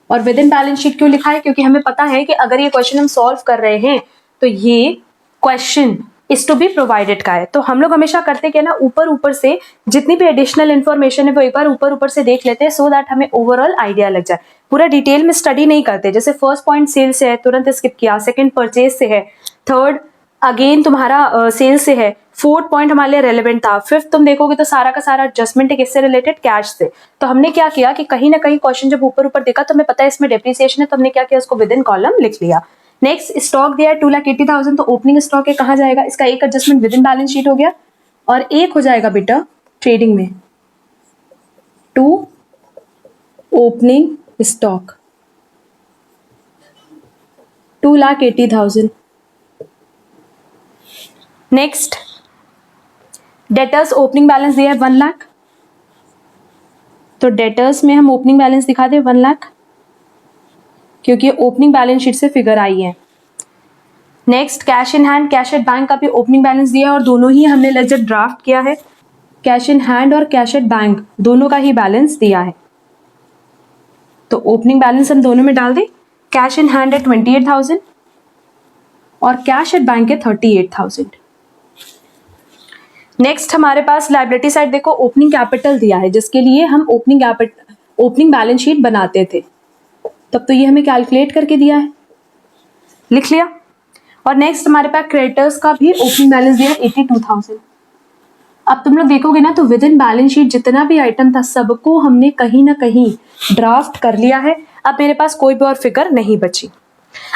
और विद इन बैलेंस शीट क्यों लिखा है, क्योंकि हमें पता है कि अगर ये क्वेश्चन हम सॉल्व कर रहे हैं तो ये question is to be provided का है। तो हम लोग हमेशा करते क्या ना, ऊपर से जितनी भी एडिशनल इन्फॉर्मेशन है वो एक बार ऊपर से देख लेते हैं सो दैट हमें ओवरऑल आइडिया लग जाए। पूरा डिटेल में स्टडी नहीं करते, जैसे फर्स्ट पॉइंट सेल से है तुरंत स्किप किया, सेकंड परचेज से है, थर्ड अगेन तुम्हारा सेल से है, 4th पॉइंट हमारे लिए रेलेवेंट था, 5th तुम देखोगे तो सारा का सारा एडजस्टमेंट है किससे रिलेटेड, कैश से। तो हमने क्या किया कि कहीं ना कहीं क्वेश्चन जब ऊपर देखा तो हमें पता है इसमें डेप्रिसिएशन है, तो हमने क्या किया उसको विद इन कॉलम लिख लिया। नेक्स्ट, स्टॉक दिया है 2,80,000, तो ओपनिंग स्टॉक है कहाँ जाएगा, इसका एक adjustment within balance sheet हो गया और एक हो जाएगा बेटा ट्रेडिंग में to opening stock 2,80,000। Next, debtors opening balance दिया है 1 लाख, तो डेटर्स में हम ओपनिंग बैलेंस दिखा दें 1 लाख क्योंकि ओपनिंग बैलेंस शीट से फिगर आई है। Next, cash in hand, cash at bank का भी ओपनिंग बैलेंस दिया है और दोनों ही हमने लेजर ड्राफ्ट किया है। कैश इन हैंड और कैश एट बैंक दोनों का ही बैलेंस दिया है, तो ओपनिंग बैलेंस हम दोनों में डाल दें। कैश इन हैंड है 28,000 और कैश एट बैंक है 38,000। नेक्स्ट हमारे पास लायबिलिटी साइड देखो, ओपनिंग कैपिटल दिया है जिसके लिए हम ओपनिंग बैलेंस शीट बनाते थे, तब तो ये हमें कैलकुलेट करके दिया है, लिख लिया। और नेक्स्ट हमारे पास क्रेडिटर्स का भी ओपनिंग बैलेंस दिया है 82,000। अब तुम लोग देखोगे ना तो विद इन बैलेंस शीट जितना भी आइटम था सबको हमने कहीं ना कहीं ड्राफ्ट कर लिया है। अब मेरे पास कोई भी और फिगर नहीं बची।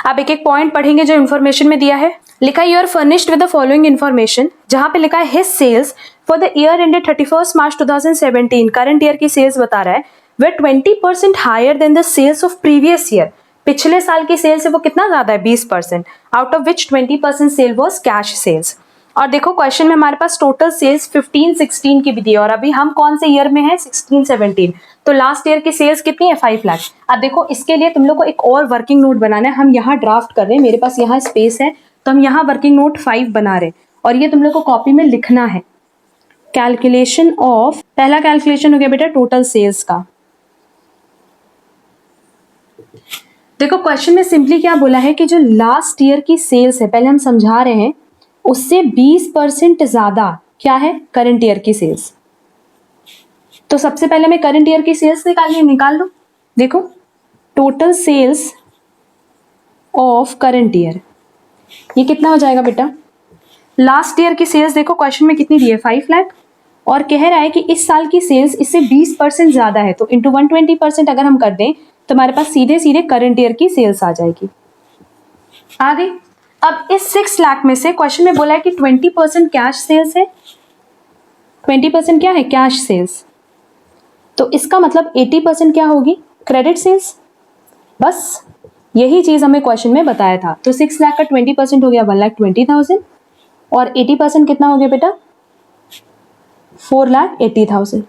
अब एक एक पॉइंट पढ़ेंगे जो इन्फॉर्मेशन में दिया है। लिखा है you are furnished with the following information, जहां पे लिखा है his sales for the year ended 31 March 2017, current year की सेल्स बता रहा है, were 20% higher than the sales of previous year, पिछले साल की सेल से वो कितना ज्यादा है 20%, out of which 20% sale was cash sales. और देखो क्वेश्चन में हमारे पास टोटल सेल्स 15-16 की भी दी है और अभी हम कौन से ईयर में है 16-17, तो लास्ट ईयर की सेल्स कितनी है 5 लाख। अब देखो इसके लिए तुम लोग को एक और वर्किंग नोट बनाना है, हम यहाँ ड्राफ्ट कर रहे हैं, मेरे पास यहाँ स्पेस है तो हम यहाँ वर्किंग नोट 5 बना रहे हैं और ये तुम लोग को कॉपी में लिखना है। कैलकुलेशन ऑफ, पहला कैलकुलेशन हो गया बेटा टोटल सेल्स का। देखो क्वेश्चन में सिंपली क्या बोला है कि जो लास्ट ईयर की सेल्स है, पहले हम समझा रहे हैं, उससे 20% ज्यादा क्या है करंट ईयर की सेल्स। तो सबसे पहले मैं करंट ईयर की सेल्स निकाल लो। देखो total sales of current year, ये कितना हो जाएगा बेटा, लास्ट ईयर की सेल्स देखो क्वेश्चन में कितनी दी है 5 लाख और कह रहा है कि इस साल की सेल्स इससे 20% ज्यादा है, तो इंटू 120% अगर हम कर दें तो हमारे पास सीधे करंट ईयर की सेल्स आ जाएगी। आ गई। अब इस 6 लाख में से क्वेश्चन में बोला है कि 20% कैश सेल्स है, 20% क्या है कैश सेल्स, तो इसका मतलब 80% क्या होगी क्रेडिट सेल्स। बस यही चीज हमें क्वेश्चन में बताया था। तो 6 लाख का 20% हो गया 1,20,000 और 80% कितना हो गया बेटा 4,80,000।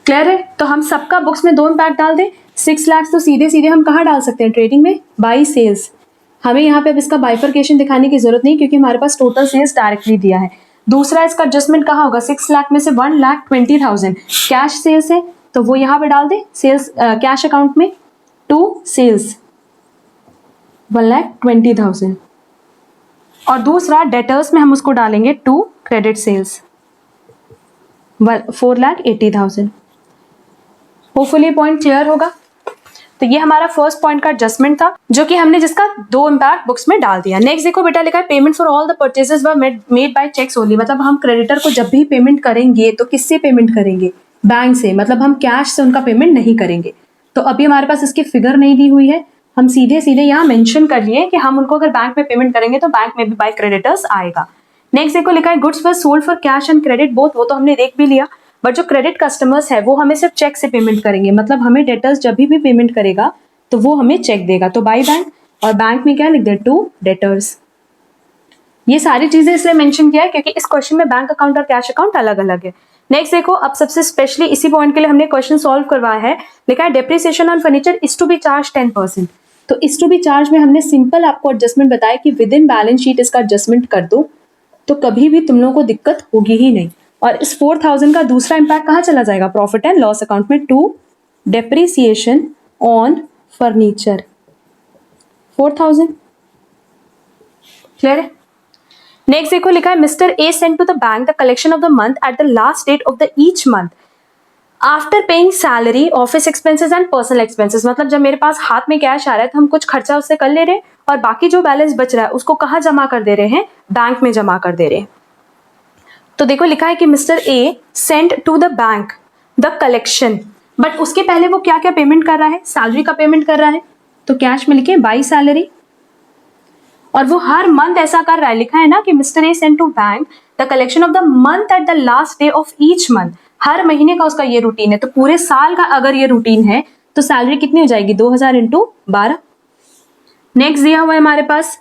क्लियर है। तो हम सबका बुक्स में 2 इम्पैक्ट डाल दें। 6 लाख तो सीधे हम कहाँ डाल सकते हैं ट्रेडिंग में, बाई सेल्स। हमें यहाँ पे अब इसका बाइफरकेशन दिखाने की जरूरत नहीं क्योंकि हमारे पास टोटल सेल्स डायरेक्टली दिया है। दूसरा इसका एडजस्टमेंट कहाँ होगा, 6 लाख में से 1,20,000 कैश सेल्स है तो वो यहाँ पे डाल दे सेल्स कैश अकाउंट में टू सेल्स 1,20,000। और दूसरा डेटर्स में हम उसको डालेंगे to credit sales 4,80,000। Hopefully point clear होगा। तो ये हमारा फर्स्ट पॉइंट का एडजस्टमेंट था, जो कि हमने जिसका 2 इम्पैक्ट बुक्स में डाल दिया। नेक्स्ट देखो बेटा, लिखा है payment for all the purchases were made by cheques only. मतलब हम क्रेडिटर को जब भी पेमेंट करेंगे तो किससे पेमेंट करेंगे? बैंक से। मतलब हम कैश से उनका पेमेंट नहीं करेंगे। तो अभी हमारे पास इसकी फिगर नहीं दी हुई है, हम सीधे सीधे यहाँ मेंशन कर लिए कि हम उनको अगर बैंक में पेमेंट करेंगे तो बैंक में भी बाय क्रेडिटर्स आएगा। नेक्स्ट देखो, लिखा है goods were sold for cash and credit both. वो तो हमने देख भी लिया, बट जो क्रेडिट कस्टमर्स है वो हमें सिर्फ चेक से पेमेंट करेंगे। मतलब हमें डेटर्स जब भी पेमेंट करेगा तो वो हमें चेक देगा। तो बाय बैंक, और बैंक में क्या लिख दे? To debtors. ये सारी चीजें इसलिए मेंशन किया है क्योंकि इस क्वेश्चन में बैंक अकाउंट और कैश अकाउंट अलग अलग है। नेक्स्ट देखो, अब सबसे स्पेशली इसी पॉइंट के लिए हमने क्वेश्चन सॉल्व करवाया है। लिखा है depreciation on furniture is to be charge 10%। तो इज टू बी चार्ज में हमने सिंपल आपको एडजस्टमेंट बताया कि विद इन बैलेंस शीट इसका एडजस्टमेंट कर दो, तो कभी भी तुम लोगों को दिक्कत होगी ही नहीं। और इस 4,000 का दूसरा इम्पैक्ट कहाँ चला जाएगा? प्रॉफिट एंड लॉस अकाउंट में, to depreciation on furniture 4,000। Clear है? नेक्स्ट देखो, लिखा है mister A send to the bank the collection of the month at the last date of the each month after paying salary, office expenses and personal expenses. मतलब जब मेरे पास हाथ में कैश आ रहा है तो हम कुछ खर्चा उससे कर ले रहे हैं और बाकी जो बैलेंस बच रहा है उसको कहाँ जमा कर दे रहे हैं? बैंक में जमा कर दे रहे हैं। तो देखो लिखा है कि mister A send to the bank the collection, but उसके पहले वो क्या क्या पेमेंट कर रहा है? सैलरी का पेमेंट कर रहा है, तो कैश में लिखे बाई सैलरी। और वो हर मंथ ऐसा कर रहा है, लिखा है ना कि mister A send to bank the collection of the month at the last day of each month. हर महीने का उसका ये रूटीन है, तो पूरे साल का अगर ये रूटीन है तो सैलरी कितनी हो जाएगी? 2,000 इंटू 12। नेक्स्ट दिया हुआ है हमारे पास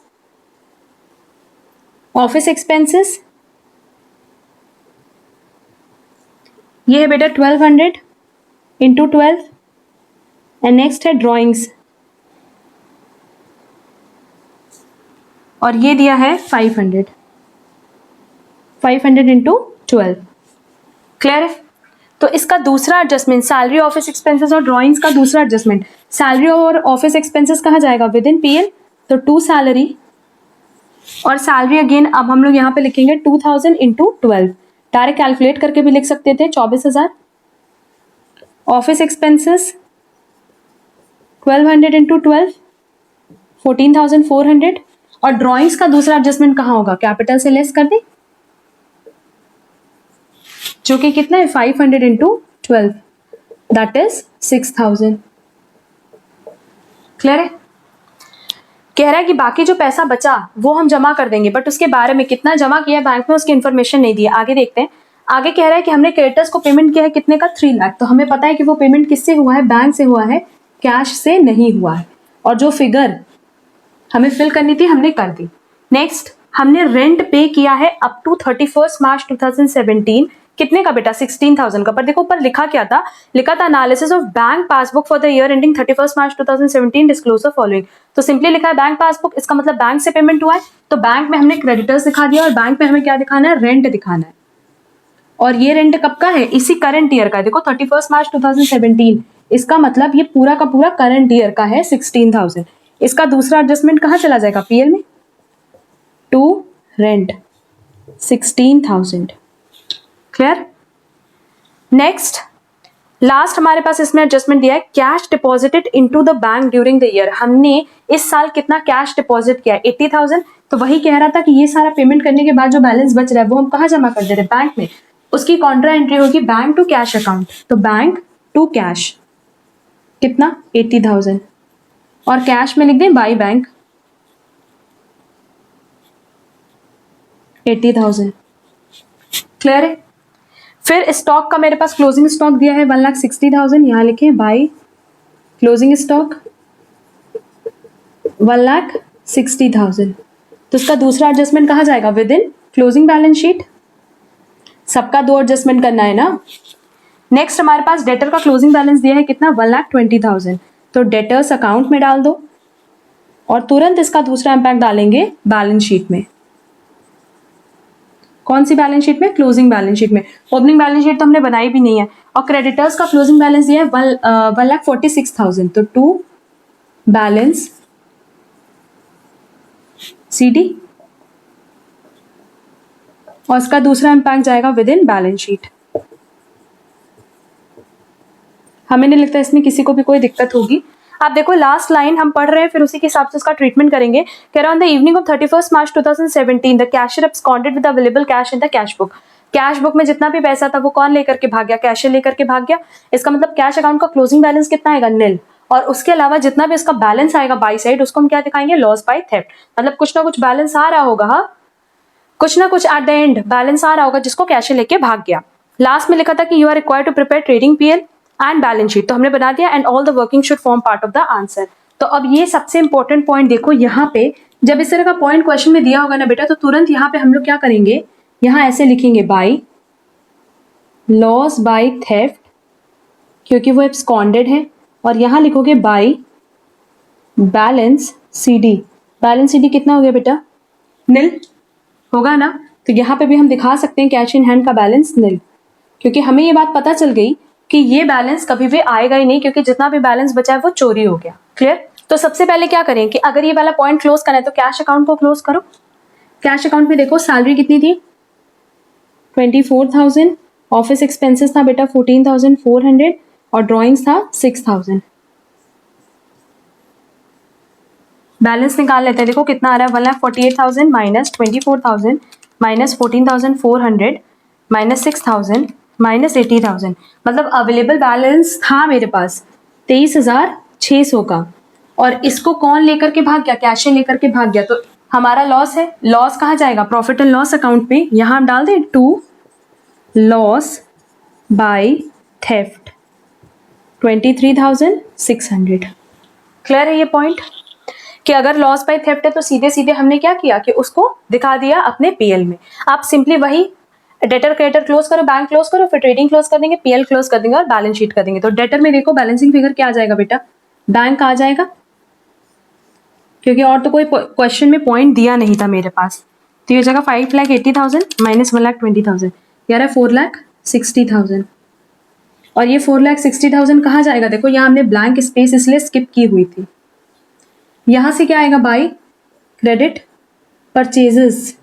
ऑफिस एक्सपेंसेस, ये है बेटा 1,200 इंटू 12। एंड नेक्स्ट है ड्रॉइंग्स, और ये दिया है 500 इंटू 12। क्लियर है? तो इसका दूसरा एडजस्टमेंट, सैलरी, ऑफिस एक्सपेंसेस और ड्रॉइंग्स का दूसरा एडजस्टमेंट, सैलरी और ऑफिस एक्सपेंसेस कहाँ जाएगा? विद इन पीएल, तो टू सैलरी। और सैलरी अगेन अब हम लोग यहाँ पे लिखेंगे 2,000 इंटू 12। डायरेक्ट कैलकुलेट करके भी लिख सकते थे, 24,000। Office expenses 1,200 into 12, 14,400। और ड्रॉइंग्स का दूसरा एडजस्टमेंट कहाँ होगा? कैपिटल से लेस कर दे, जो कि कितना है? 500 इंटू 12, दैट इज 6,000। क्लियर है? कह रहा है कि बाकी जो पैसा बचा वो हम जमा कर देंगे, बट उसके बारे में कितना जमा किया बैंक में उसकी इन्फॉर्मेशन नहीं दी है। आगे देखते हैं। आगे कह रहा है कि हमने क्रेडिटर्स को पेमेंट किया है कितने का? 3 लाख। तो हमें पता है कि वो पेमेंट किससे हुआ है? बैंक से हुआ है, कैश से नहीं हुआ है। और जो फिगर हमें फिल करनी थी हमने कर दी। नेक्स्ट, हमने रेंट पे किया है अप टू 31 मार्च 2017। कितने का बेटा? 16,000 का। पर देखो ऊपर लिखा क्या था? लिखा था analysis of bank passbook for the year ending 31 March 2017 disclose the following. तो सिंपली लिखा है बैंक पासबुक, इसका मतलब बैंक से पेमेंट हुआ है, तो बैंक में हमने क्रेडिटर्स दिखा दिया और बैंक में हमें क्या दिखाना है? रेंट दिखाना है। और ये रेंट कब का है? इसी करंट ईयर का। देखो 31 मार्च 2017, इसका मतलब ये पूरा का पूरा करंट ईयर का है 16,000। इसका दूसरा एडजस्टमेंट कहाँ चला जाएगा? पीएल में, to rent 16,000। Clear? Next, last हमारे पास इसमें एडजस्टमेंट दिया है cash deposited into the bank during the year. हमने इस साल कितना कैश डिपॉजिट किया? 80,000। तो वही कह रहा था कि ये सारा पेमेंट करने के बाद जो बैलेंस बच रहा है वो हम कहाँ जमा कर दे रहे हैं? बैंक में। उसकी कॉन्ट्रा एंट्री होगी बैंक टू कैश अकाउंट। तो बैंक टू कैश कितना? 80,000। और कैश में लिख दें बाई बैंक 80,000। क्लियर है? फिर स्टॉक का मेरे पास क्लोजिंग स्टॉक दिया है 1,60,000। यहाँ लिखे बाई क्लोजिंग स्टॉक 1,60,000। तो इसका दूसरा एडजस्टमेंट कहाँ जाएगा? With in closing balance sheet. सबका 2 एडजस्टमेंट करना है ना। नेक्स्ट हमारे पास डेटर का क्लोजिंग बैलेंस दिया है कितना? 1,20,000। तो डेटर्स अकाउंट में डाल दो और तुरंत इसका दूसरा इम्पैक्ट डालेंगे बैलेंस शीट में। कौन सी बैलेंस शीट में? क्लोजिंग बैलेंस शीट में। ओपनिंग बैलेंस शीट तो हमने बनाई भी नहीं है। और क्रेडिटर्स का क्लोजिंग बैलेंस दिया है 1,46,000। तो टू बैलेंस CD, और इसका दूसरा इम्पैक्ट जाएगा विद इन बैलेंस शीट। हमें नहीं लगता इसमें किसी को भी कोई दिक्कत होगी। आप देखो लास्ट लाइन हम पढ़ रहे हैं, फिर उसी के हिसाब से उसका ट्रीटमेंट करेंगे। कह रहा on the evening of 31 March 2017 the cashier absconded with available cash in the cash book. Cash book में जितना भी पैसा था वो कौन लेकर के भाग गया? कैशियर लेकर के भाग गया। इसका मतलब कैश अकाउंट का क्लोजिंग बैलेंस कितना आएगा? नील। और उसके अलावा जितना भी उसका बैलेंस आएगा बाई साइड उसको हम क्या दिखाएंगे? Loss by theft. मतलब कुछ ना कुछ बैलेंस आ रहा होगा, हाँ, कुछ ना कुछ एट द एंड बैलेंस आ रहा होगा जिसको कैशियर लेके भाग गया। लास्ट में लिखा था कि you are required to prepare trading PL and balance sheet, तो हमने बना दिया and all the working should form part of the answer. तो अब ये सबसे इंपॉर्टेंट पॉइंट देखो, यहाँ पे जब इस तरह का पॉइंट क्वेश्चन में दिया होगा ना बेटा, तो तुरंत यहाँ पे हम लोग क्या करेंगे? यहाँ ऐसे लिखेंगे बाई लॉस बाय थेफ्ट, क्योंकि वो एब्सकॉन्डेड है, और यहाँ लिखोगे by balance CD। Balance CD कितना हो गया बेटा? नील होगा ना। तो यहाँ पे भी हम दिखा सकते हैं कैश इन हैंड का बैलेंस नील, क्योंकि हमें ये बात पता चल गई कि ये बैलेंस कभी भी आएगा ही नहीं, क्योंकि जितना भी बैलेंस बचा है वो चोरी हो गया। क्लियर? तो सबसे पहले क्या करें कि अगर ये वाला पॉइंट क्लोज करना है तो कैश अकाउंट को क्लोज करो। कैश अकाउंट में देखो सैलरी कितनी थी? 24,000। ऑफिस एक्सपेंसेस था बेटा 14,400 और ड्रॉइंग्स था 6,000। बैलेंस निकाल लेते हैं। देखो कितना आ रहा है? 1,48,000 माइनस 24,000 माइनस 14,400 माइनस 6,000 माइनस 80,000। मतलब अवेलेबल बैलेंस था मेरे पास 23,600 का, और इसको कौन लेकर के भाग गया? कैशियर लेकर के भाग गया। तो हमारा लॉस है। लॉस कहाँ जाएगा? प्रॉफिट एंड लॉस अकाउंट में। यहाँ हम डाल दें to loss by theft 23,600। Clear है ये पॉइंट कि अगर लॉस बाय थेफ्ट है तो सीधे सीधे हमने क्या किया कि उसको दिखा दिया अपने पीएल में। आप सिंपली वही डेटर क्रेडिटर क्लोज करो, बैंक क्लोज करो, फिर ट्रेडिंग क्लोज कर देंगे, पीएल क्लोज कर देंगे और बैलेंस शीट कर देंगे। तो डेटर में देखो बैलेंसिंग फिगर क्या आ जाएगा बेटा? बैंक आ जाएगा, क्योंकि और तो कोई क्वेश्चन में पॉइंट दिया नहीं था मेरे पास। तो ये हो जाएगा 5,80,000 माइनस 1,20,000, यार है 4,60,000। और ये 4,60,000 कहाँ जाएगा? देखो यहाँ हमने ब्लैंक स्पेस इसलिए स्किप की हुई थी। यहां से क्या आएगा? By credit purchases.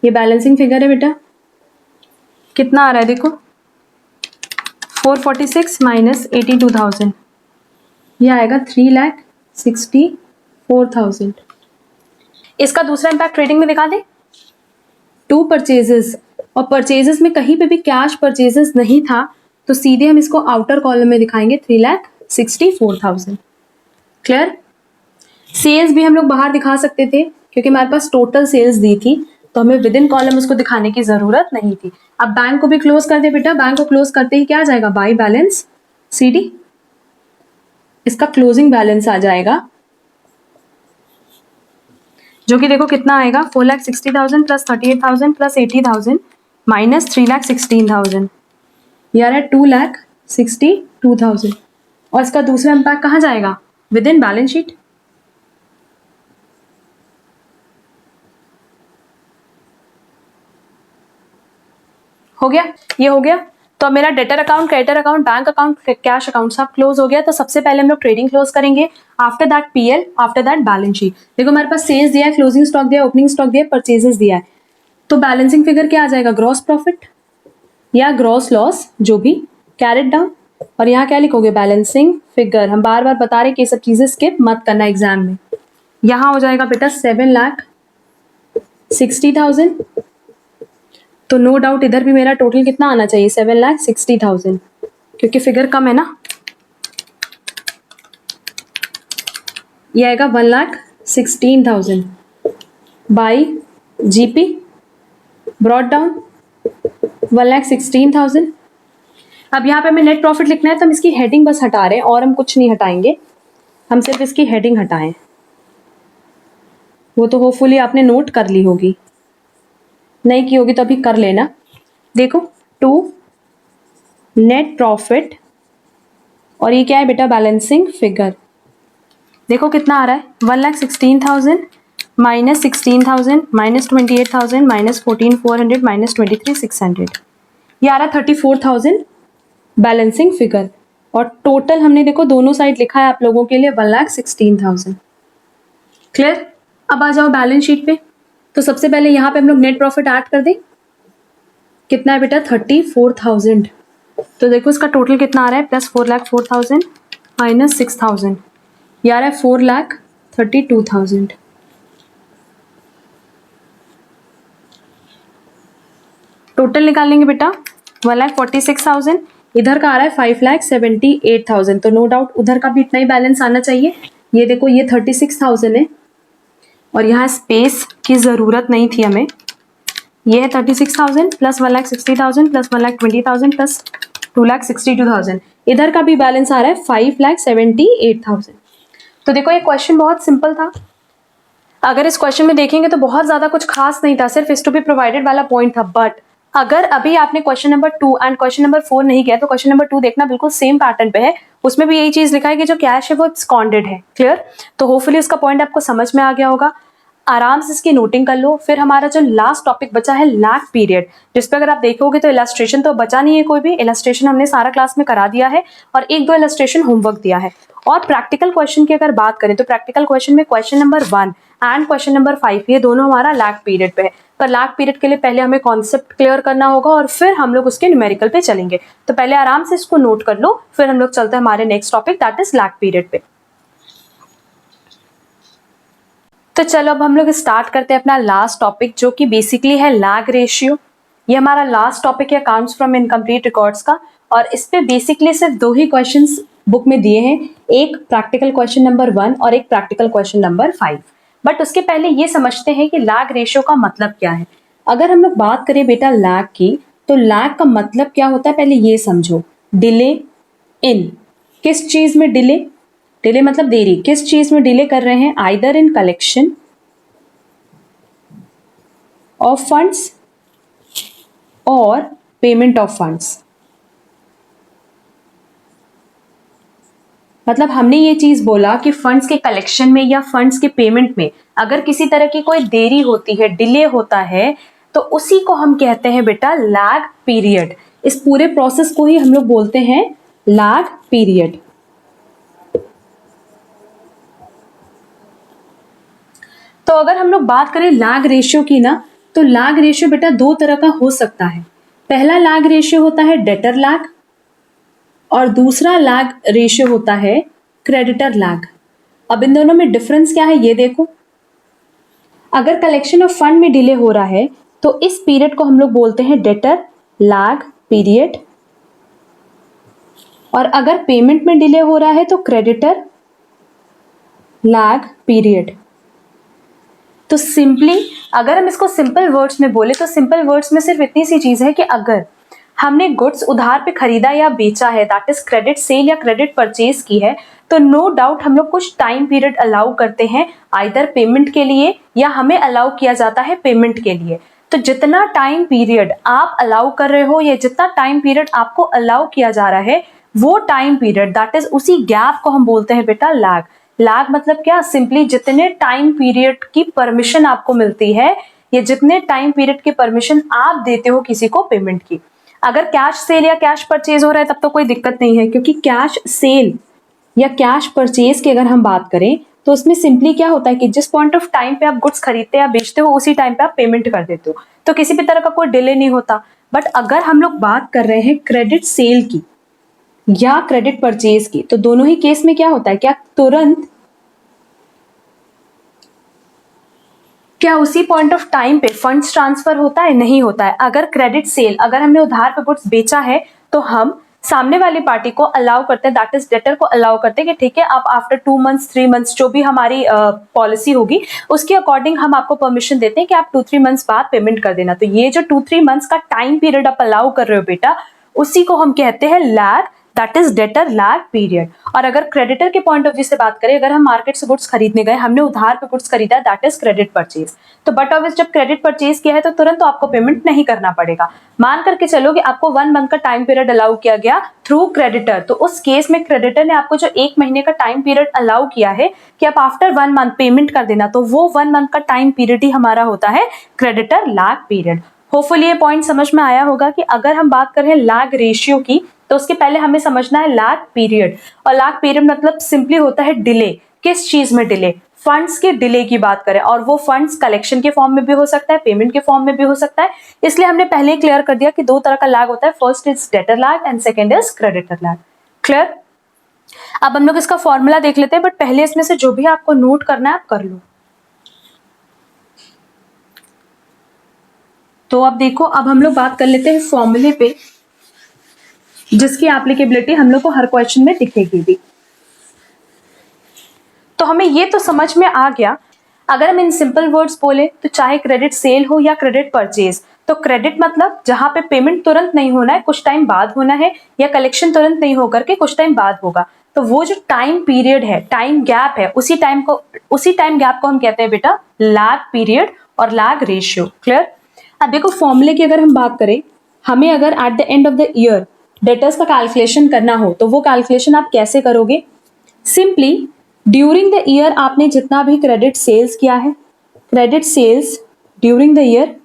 ये बैलेंसिंग फिगर है बेटा। कितना आ रहा है देखो? 446 माइनस 82,000, ये आएगा 3,64,000। इसका दूसरा इम्पैक्ट ट्रेडिंग में दिखा दे। टू परचेजेस, और परचेजेस में कहीं पे भी कैश परचेजेस नहीं था, तो सीधे हम इसको आउटर कॉलम में दिखाएंगे 3,64,000। क्लियर? सेल्स भी हम लोग बाहर दिखा सकते थे, क्योंकि हमारे पास टोटल सेल्स दी थी, तो हमें विद इन कॉलम उसको दिखाने की जरूरत नहीं थी। अब बैंक को भी क्लोज कर दे बेटा। बैंक को क्लोज करते ही क्या आ जाएगा? बाई बैलेंस CD, इसका क्लोजिंग बैलेंस आ जाएगा, जो कि देखो कितना आएगा? 4,60,000 प्लस 38,000 प्लस 80,000 माइनस 3,16,000, यार है 2,62,000। और इसका दूसरा इम्पैक्ट कहाँ जाएगा? Within balance sheet. हो गया? ये हो गया। तो अब मेरा debtor account, creditor account, bank account, cash account सब क्लोज हो गया। तो सबसे पहले हम लोग ट्रेडिंग क्लोज करेंगे, after that PL, after that balance sheet. देखो हमारे पास सेल्स दिया है, क्लोजिंग स्टॉक दिया है, ओपनिंग स्टॉक दिया है, परचेजेस दिया है। तो बैलेंसिंग फिगर क्या आ जाएगा? ग्रॉस प्रॉफिट या ग्रॉस लॉस, जो भी, कैरेट डाउन। और यहाँ क्या लिखोगे? Balancing figure. हम बार बार बता रहे कि ये सब चीजें स्किप मत करना एग्जाम में। यहाँ हो जाएगा बेटा 7,60,000। तो नो डाउट इधर भी मेरा टोटल कितना आना चाहिए? 7,60,000, क्योंकि फिगर कम है ना। ये आएगा 1,16,000 बाई GP ब्रॉट डाउन 1,16,000। अब यहाँ पे हमें नेट प्रॉफिट लिखना है, तो हम इसकी हेडिंग बस हटा रहे हैं और हम कुछ नहीं हटाएंगे, हम सिर्फ इसकी हेडिंग हटाएं। वो तो होपफुली आपने नोट कर ली होगी, नहीं की होगी तो अभी कर लेना। देखो टू नेट प्रॉफिट, और ये क्या है बेटा? Balancing figure. देखो कितना आ रहा है? 1,16,000 माइनस 16,000 माइनस 28,000 माइनस 14,400 माइनस 23,600, ये आ रहा है 34,000 बैलेंसिंग फिगर। और टोटल हमने देखो दोनों साइड लिखा है आप लोगों के लिए 1,16,000। क्लियर? अब आ जाओ बैलेंस शीट पे। तो सबसे पहले यहाँ पे हम लोग नेट प्रॉफिट ऐड कर दें। कितना है बेटा? 34,000। तो देखो इसका टोटल कितना आ रहा है? प्लस 4,04,000 माइनस 6,000, ये आ रहा है 4,32,000। टोटल निकालेंगे बेटा 1,46,000, इधर का आ रहा है 5,78,000। तो नो डाउट उधर का भी इतना ही बैलेंस आना चाहिए। ये देखो ये 36,000 है और यहाँ स्पेस की ज़रूरत नहीं थी हमें। ये है 36,000 प्लस 1,60,000 प्लस 1,20,000 प्लस 2,62,000। इधर का भी बैलेंस आ रहा है 5,78,000। तो देखो ये क्वेश्चन बहुत सिंपल था। अगर इस क्वेश्चन में देखेंगे तो बहुत ज़्यादा कुछ खास नहीं था, सिर्फ इज टू बी प्रोवाइडेड वाला पॉइंट था। बट अगर अभी आपने question number 2 and question number 4 नहीं किया तो क्वेश्चन नंबर 2 देखना, बिल्कुल सेम पैटर्न पे है। उसमें भी यही चीज लिखा है कि जो कैश है वो स्कॉन्डेड है। क्लियर? तो होपफुली उसका पॉइंट आपको समझ में आ गया होगा। आराम से इसकी नोटिंग कर लो। फिर हमारा जो लास्ट टॉपिक बचा है लैग पीरियड, जिस पे अगर आप देखोगे तो इलस्ट्रेशन तो बचा नहीं है, कोई भी इलस्ट्रेशन हमने सारा क्लास में करा दिया है और 1-2 इलस्ट्रेशन होमवर्क दिया है। और प्रैक्टिकल क्वेश्चन की अगर बात करें तो प्रैक्टिकल क्वेश्चन में question number 1 and question number 5 ये दोनों हमारा लैग पीरियड पे है। पर लैग पीरियड के लिए पहले हमें कॉन्सेप्ट क्लियर करना होगा और फिर हम लोग उसके न्यूमेरिकल पे चलेंगे। तो पहले आराम से इसको नोट कर लो, फिर हम लोग चलते हैं हमारे next topic that is lag period पे। तो चलो अब हम लोग स्टार्ट करते हैं अपना लास्ट टॉपिक, जो कि बेसिकली है लैग रेशियो। ये हमारा लास्ट टॉपिक है अकाउंट्स फ्रॉम इनकम्प्लीट रिकॉर्ड्स का, और इस पे बेसिकली सिर्फ 2 ही क्वेश्चंस बुक में दिए हैं, एक प्रैक्टिकल क्वेश्चन नंबर 1 और एक प्रैक्टिकल क्वेश्चन नंबर 5। बट उसके पहले ये समझते हैं कि लैग रेशियो का मतलब क्या है। अगर हम लोग बात करें बेटा लैग की, तो लैग का मतलब क्या होता है पहले ये समझो। डिले इन, किस चीज में डिले? डिले मतलब देरी, किस चीज में डिले कर रहे हैं? Either in collection of funds और पेमेंट ऑफ फंड्स। मतलब हमने ये चीज बोला कि फंड्स के कलेक्शन में या फंड्स के पेमेंट में अगर किसी तरह की कोई देरी होती है, डिले होता है, तो उसी को हम कहते हैं बेटा लैग पीरियड। इस पूरे प्रोसेस को ही हम लोग बोलते हैं लैग पीरियड। तो अगर हम लोग बात करें लैग रेशियो की ना, तो लैग रेशियो बेटा 2 तरह का हो सकता है। पहला लैग रेशियो होता है डेटर लैग और दूसरा लैग रेशियो होता है क्रेडिटर लैग। अब इन दोनों में डिफरेंस क्या है ये देखो। अगर कलेक्शन ऑफ फंड में डिले हो रहा है तो इस पीरियड को हम लोग बोलते हैं डेटर लैग पीरियड, और अगर पेमेंट में डिले हो रहा है तो क्रेडिटर लैग पीरियड। तो सिंपली अगर हम इसको सिंपल वर्ड्स में बोले तो सिंपल वर्ड्स में सिर्फ इतनी सी चीज है कि अगर हमने गुड्स उधार पे खरीदा या बेचा है, दैट इज क्रेडिट सेल या क्रेडिट परचेज की है, तो नो डाउट हम लोग कुछ टाइम पीरियड अलाउ करते हैं आइदर पेमेंट के लिए या हमें अलाउ किया जाता है पेमेंट के लिए। तो जितना टाइम पीरियड आप अलाउ कर रहे हो या जितना टाइम पीरियड आपको अलाउ किया जा रहा है, वो टाइम पीरियड दैट इज उसी गैप को हम बोलते हैं बेटा लैग। लैग मतलब क्या? सिंपली जितने टाइम पीरियड की परमिशन आपको मिलती है या जितने टाइम पीरियड की परमिशन आप देते हो किसी को पेमेंट की। अगर कैश सेल या कैश परचेज हो रहा है तब तो कोई दिक्कत नहीं है, क्योंकि कैश सेल या कैश परचेज की अगर हम बात करें तो उसमें सिंपली क्या होता है कि जिस पॉइंट ऑफ टाइम पे आप गुड्स खरीदते या बेचते हो उसी टाइम पे आप पेमेंट कर देते हो, तो किसी भी तरह का कोई डिले नहीं होता। बट अगर हम लोग बात कर रहे हैं क्रेडिट सेल की या क्रेडिट परचेज की, तो दोनों ही केस में क्या होता है, क्या तुरंत क्या उसी पॉइंट ऑफ टाइम पे फंड्स ट्रांसफर होता है? नहीं होता है। अगर क्रेडिट सेल, अगर हमने उधार पे गुड्स बेचा है तो हम सामने वाली पार्टी को अलाउ करते हैं, दैट इज डेटर को अलाउ करते हैं कि ठीक है आप आफ्टर 2 मंथ्स 3 मंथ्स जो भी हमारी पॉलिसी होगी उसके अकॉर्डिंग हम आपको परमिशन देते हैं कि आप 2-3 मंथ्स बाद पेमेंट कर देना। तो ये जो 2-3 मंथ्स का टाइम पीरियड आप अलाउ कर रहे हो बेटा, उसी को हम कहते हैं lag, that is debtor lag period. और अगर क्रेडिटर के पॉइंट ऑफ व्यू से बात करें, अगर हम मार्केट से गुड्स खरीदने गए, हमने उधार पे गुड्स खरीदा, दैट इज क्रेडिट परचेज। तो बट ऑब्वियस जब क्रेडिट परचेज किया है तो तुरंत तो आपको पेमेंट नहीं करना पड़ेगा। मान करके चलो कि आपको 1 मंथ का टाइम पीरियड अलाउ किया गया थ्रू क्रेडिटर, तो उस केस में क्रेडिटर ने आपको जो 1 महीने का टाइम पीरियड अलाउ किया है कि आप आफ्टर 1 मंथ पेमेंट कर देना, तो वो 1 मंथ का टाइम पीरियड ही हमारा होता है क्रेडिटर लैग पीरियड। होपफुली ये पॉइंट समझ में आया होगा कि अगर हम बात करें लैग रेशियो की तो उसके पहले हमें समझना है लैग पीरियड। और लैग पीरियड मतलब सिंपली होता है डिले। किस चीज में डिले? फंड्स के डिले की बात करें, और वो फंड्स कलेक्शन के फॉर्म में भी हो सकता है, पेमेंट के फॉर्म में भी हो सकता है। इसलिए हमने पहले ही क्लियर कर दिया कि दो तरह का लैग होता है, first is debtor lag and second is creditor lag. Clear? अब हम लोग इसका फॉर्मूला देख लेते हैं, बट पहले इसमें से जो भी आपको नोट करना है आप कर लो। तो अब देखो, अब हम लोग बात कर लेते हैं फॉर्मूले पे, जिसकी एप्लीकेबिलिटी हम लोग को हर क्वेश्चन में दिखेगी भी। तो हमें ये तो समझ में आ गया, अगर हम इन सिंपल वर्ड्स बोले तो चाहे क्रेडिट सेल हो या क्रेडिट परचेज, तो क्रेडिट मतलब जहां पे पेमेंट तुरंत नहीं होना है, कुछ टाइम बाद होना है, या कलेक्शन तुरंत नहीं होकर के कुछ टाइम बाद होगा। तो वो जो टाइम पीरियड है, टाइम गैप है, उसी टाइम गैप को हम कहते हैं बेटा लैग पीरियड और लैग रेशियो। क्लियर? अब देखो फॉर्मूले की अगर हम बात करें, हमें अगर eight the end of the year debtors का कैलकुलेशन करना हो तो वो कैलकुलेशन आप कैसे करोगे? सिंपली ड्यूरिंग द ईयर आपने जितना भी क्रेडिट सेल्स किया है, credit sales during the year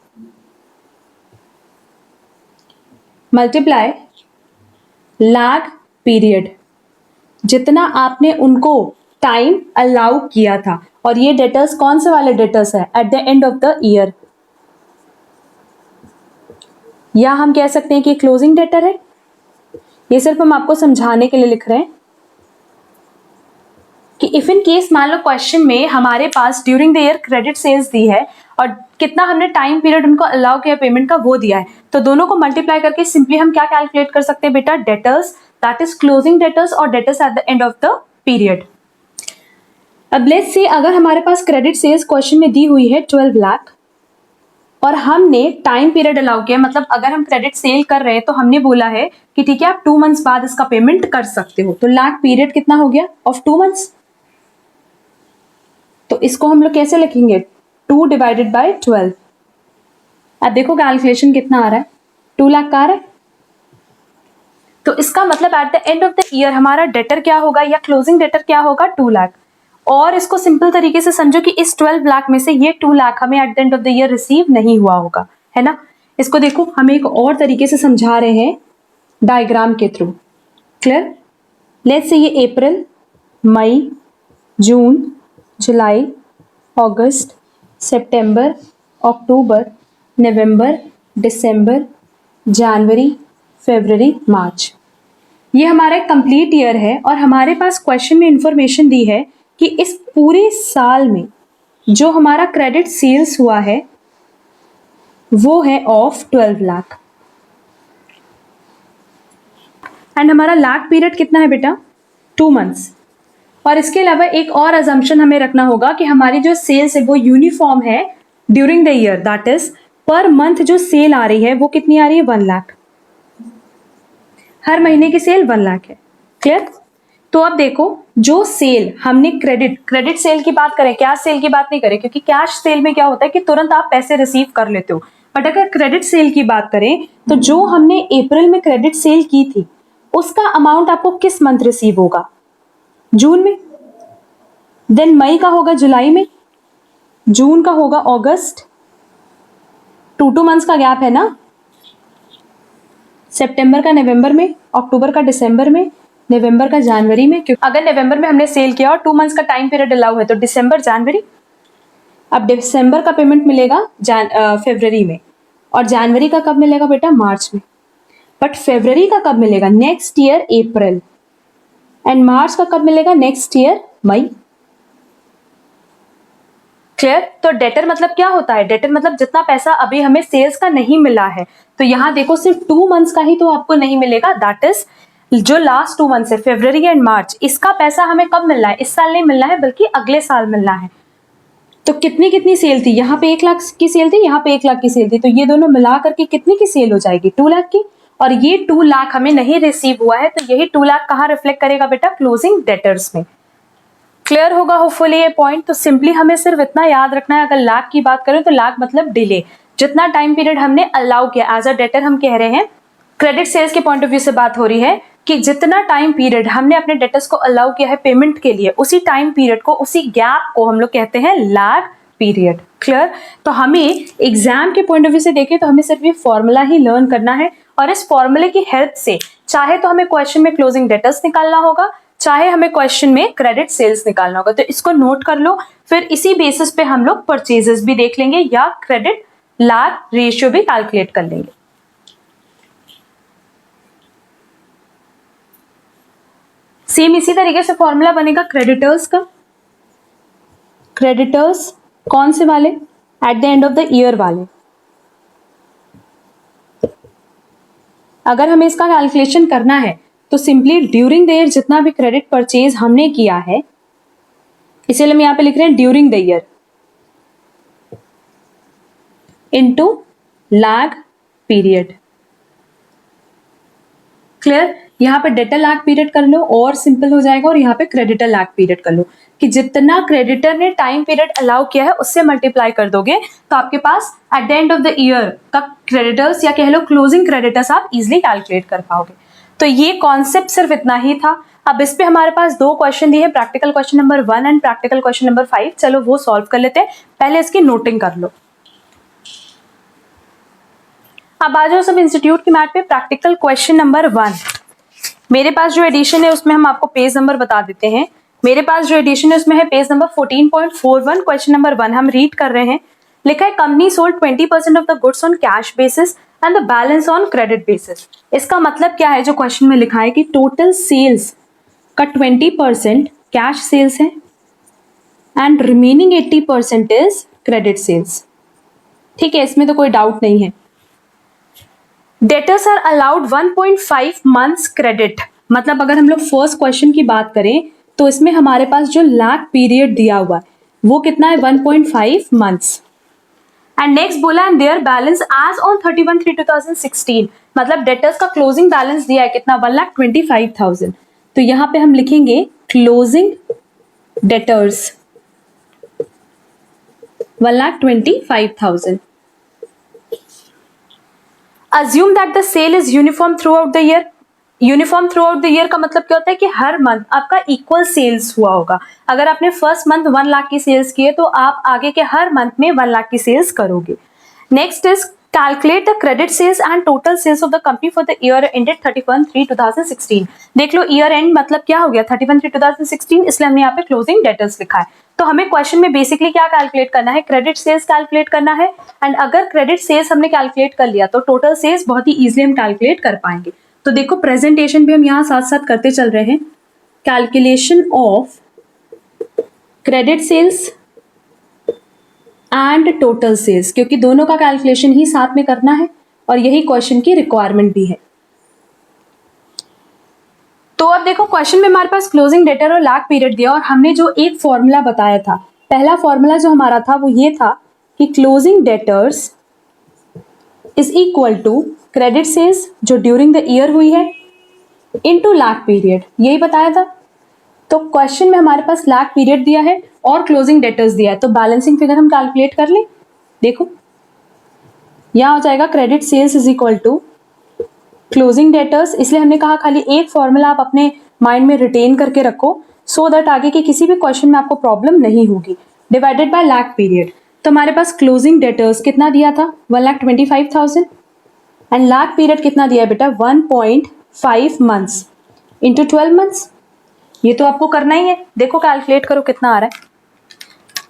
multiply lag period, जितना आपने उनको टाइम अलाउ किया था। और ये डेटर्स कौन से वाले डेटर्स है? Eight the end of the year, या हम कह सकते हैं कि क्लोजिंग डेटर है। ये सिर्फ हम आपको समझाने के लिए लिख रहे हैं कि इफ इन केस मान लो क्वेश्चन में हमारे पास during the year credit sales दी है और कितना हमने टाइम पीरियड उनको अलाउ किया पेमेंट का वो दिया है, तो दोनों को मल्टीप्लाई करके सिंपली हम क्या कैलकुलेट कर सकते हैं बेटा? Debtors, that is closing debtors और debtors at the end of the period. अब लेट्स से अगर हमारे पास क्रेडिट सेल्स क्वेश्चन में दी हुई है 12 लाख और हमने टाइम पीरियड अलाउ किया, मतलब अगर हम क्रेडिट सेल कर रहे हैं तो हमने बोला है कि ठीक है आप 2 मंथ्स बाद इसका पेमेंट कर सकते हो, तो लैग पीरियड कितना हो गया? Of 2 months. तो इसको हम लोग कैसे लिखेंगे? 2 डिवाइडेड बाय 12। अब देखो कैलकुलेशन कितना आ रहा है, 2 लाख का आ रहा है। तो इसका मतलब eight the end of the year हमारा डेटर क्या होगा या क्लोजिंग डेटर क्या होगा? 2 लाख। और इसको सिंपल तरीके से समझो कि इस 12 लाख में से ये 2 लाख हमें eight the end of the year receive नहीं हुआ होगा, है ना? इसको देखो हम एक और तरीके से समझा रहे हैं डायग्राम के थ्रू। क्लियर? लेट्स से ये अप्रैल, मई, जून, जुलाई, अगस्त, सितंबर, अक्टूबर, नवंबर, दिसंबर, जनवरी, फरवरी, मार्च, ये हमारा कंप्लीट ईयर है। और हमारे पास क्वेश्चन में इंफॉर्मेशन दी है कि इस पूरे साल में जो हमारा क्रेडिट सेल्स हुआ है वो है ऑफ 12 लाख। एंड हमारा लैग पीरियड कितना है बेटा? 2 मंथ्स। और इसके अलावा एक और अजम्पशन हमें रखना होगा कि हमारी जो सेल्स है वो यूनिफॉर्म है during the year, that is per month जो सेल आ रही है वो कितनी आ रही है? 1 लाख। हर महीने की सेल 1 लाख है। क्लियर? तो अब देखो जो सेल हमने क्रेडिट सेल की बात करें, कैश सेल की बात नहीं करें, क्योंकि कैश सेल में क्या होता है कि तुरंत आप पैसे रिसीव कर लेते हो। बट अगर क्रेडिट सेल की बात करें तो जो हमने अप्रैल में क्रेडिट सेल की थी उसका अमाउंट आपको किस मंथ रिसीव होगा? जून में। देन मई का होगा जुलाई में, जून का होगा अगस्त, 2 मंथ्स का गैप है ना, सितंबर का नवंबर में, अक्टूबर का दिसंबर में, नवंबर का जनवरी में। क्योंकि अगर नवंबर में हमने सेल किया और 2 मंथ्स का टाइम पीरियड अलाउ है तो दिसंबर, जनवरी। अब दिसंबर का पेमेंट मिलेगा फरवरी में, और जनवरी का कब मिलेगा बेटा? मार्च में। बट फरवरी का कब मिलेगा? Next year April. एंड मार्च का कब मिलेगा? नेक्स्ट ईयर मई। क्लियर? तो डेटर मतलब क्या होता है? डेटर मतलब जितना पैसा अभी हमें सेल्स का नहीं मिला है। तो यहां देखो सिर्फ 2 मंथ्स का ही तो आपको नहीं मिलेगा, दैट इज जो लास्ट 2 मंथ्स है फरवरी एंड मार्च, इसका पैसा हमें कब मिलना है? इस साल नहीं मिलना है बल्कि अगले साल मिलना है। तो कितनी सेल थी? यहाँ पे 1 लाख की सेल थी, यहाँ पे 1 लाख की सेल थी, तो ये दोनों मिला करके कितनी की सेल हो जाएगी? 2 लाख की। और ये 2 लाख हमें नहीं रिसीव हुआ है, तो यही 2 लाख कहाँ रिफ्लेक्ट करेगा बेटा? क्लोजिंग डेटर्स में। क्लियर होगा होपफुली ये पॉइंट। तो सिंपली हमें सिर्फ इतना याद रखना है, अगर लाख की बात करें तो लाख मतलब डिले, जितना टाइम पीरियड हमने अलाउ किया एज अ डेटर। हम कह रहे हैं क्रेडिट सेल्स के पॉइंट ऑफ व्यू से बात हो रही है कि जितना टाइम पीरियड हमने अपने डेटर्स को अलाउ किया है पेमेंट के लिए, उसी टाइम पीरियड को, उसी गैप को हम लोग कहते हैं लैग पीरियड। क्लियर? तो हमें एग्जाम के पॉइंट ऑफ व्यू से देखें तो हमें सिर्फ ये फॉर्मूला ही लर्न करना है और इस फॉर्मूले की हेल्प से चाहे तो हमें क्वेश्चन में क्लोजिंग डेटर्स निकालना होगा, चाहे हमें क्वेश्चन में क्रेडिट सेल्स निकालना होगा। तो इसको नोट कर लो, फिर इसी बेसिस पे हम लोग परचेजेस भी देख लेंगे या क्रेडिट लाग रेशियो भी कैलकुलेट कर लेंगे। सेम इसी तरीके से फॉर्मूला बनेगा क्रेडिटर्स का। क्रेडिटर्स कौन से वाले? Eight the end of the year वाले। अगर हमें इसका कैलकुलेशन करना है तो सिंपली ड्यूरिंग द ईयर जितना भी क्रेडिट परचेज हमने किया है, इसीलिए हम यहां पे लिख रहे हैं during the year into lag period. Clear? यहां पे डेटर लैग पीरियड कर लो और सिंपल हो जाएगा, और यहां पे क्रेडिटर लैग पीरियड कर लो कि जितना क्रेडिटर ने टाइम पीरियड अलाउ किया है उससे मल्टीप्लाई कर दोगे तो आपके पास at the end of the year का क्रेडिटर्स या कह लो क्लोजिंग क्रेडिटर्स आप इजिली कैलकुलेट कर पाओगे। तो ये कॉन्सेप्ट सिर्फ इतना ही था। अब इस पे हमारे पास दो क्वेश्चन दिए हैं, practical question number 1 and practical question number 5। चलो वो सॉल्व कर लेते हैं, पहले इसकी नोटिंग कर लो। अब आ जाओ सब इंस्टीट्यूट की मैट पे। प्रैक्टिकल क्वेश्चन नंबर 1 मेरे पास जो एडिशन है उसमें हम आपको पेज नंबर बता देते हैं। मेरे पास जो एडिशन है उसमें है पेज नंबर 14.41। क्वेश्चन नंबर 1 हम रीड कर रहे हैं। लिखा है company sold 20% of the goods on cash basis and the balance on credit basis. इसका मतलब क्या है? जो क्वेश्चन में लिखा है कि टोटल सेल्स का 20% कैश सेल्स है and remaining 80% is credit sales. ठीक है, इसमें तो कोई डाउट नहीं है। Debtors are allowed 1.5 months credit. मतलब अगर हम लोग फर्स्ट क्वेश्चन की बात करें तो इसमें हमारे पास जो लैग पीरियड दिया हुआ है वो कितना है? 1.5 मंथ्स। एंड नेक्स्ट बोला and their balance as on 31/3/2016। मतलब डेटर्स का क्लोजिंग बैलेंस दिया है कितना? 1,25,000। तो यहां पे हम लिखेंगे closing debtors 1,25,000। Assume that the sale is uniform throughout the year। Uniform through out the year का मतलब क्या होता है कि हर मंथ आपका इक्वल सेल्स हुआ होगा। अगर आपने फर्स्ट मंथ 1 लाख की सेल्स की है तो आप आगे के हर मंथ में 1 लाख की सेल्स करोगे। Next is calculate the credit sales and total sales of the company for the year ended 31/3/2016। देख लो ईयर एंड मतलब क्या हो गया? 31/3/2016, इसलिए हमने यहाँ पे क्लोजिंग डेटर्स लिखा है। तो हमें क्वेश्चन में बेसिकली क्या कैलकुलेट करना है? क्रेडिट सेल्स कैलकुलेट करना है। एंड अगर क्रेडिट सेल्स हमने कैलकुलेट कर लिया तो टोटल सेल्स बहुत ही इजिली हम कैलकुलेट कर पाएंगे। तो देखो प्रेजेंटेशन भी हम यहाँ साथ साथ करते चल रहे हैं। Calculation of credit sales and total sales, क्योंकि दोनों का कैलकुलेशन ही साथ में करना है और यही क्वेश्चन की रिक्वायरमेंट भी है। तो अब देखो क्वेश्चन में हमारे पास क्लोजिंग डेटर और लैग पीरियड दिया और हमने जो एक फॉर्मूला बताया था, पहला फॉर्मूला जो हमारा था वो ये था कि closing debtors is equal to credit sales जो ड्यूरिंग द ईयर हुई है इनटू लैग पीरियड, यही बताया था। तो क्वेश्चन में हमारे पास लैग पीरियड दिया है और क्लोजिंग डेटर्स दिया है, तो बैलेंसिंग फिगर हम कैलकुलेट कर लें। देखो यहां हो जाएगा credit sales is equal to closing debtors, इसलिए हमने कहा खाली एक फॉर्मूला आप अपने माइंड में रिटेन करके रखो सो दैट आगे के किसी भी क्वेश्चन में आपको प्रॉब्लम नहीं होगी। डिवाइडेड बाय लैग पीरियड, तो हमारे पास क्लोजिंग डेटर्स कितना दिया था? 1,25,000 एंड लैग पीरियड कितना दिया है बेटा? 1.5 मंथ्स इंटू 12 मंथ्स। ये तो आपको करना ही है। देखो कैलकुलेट करो कितना आ रहा है।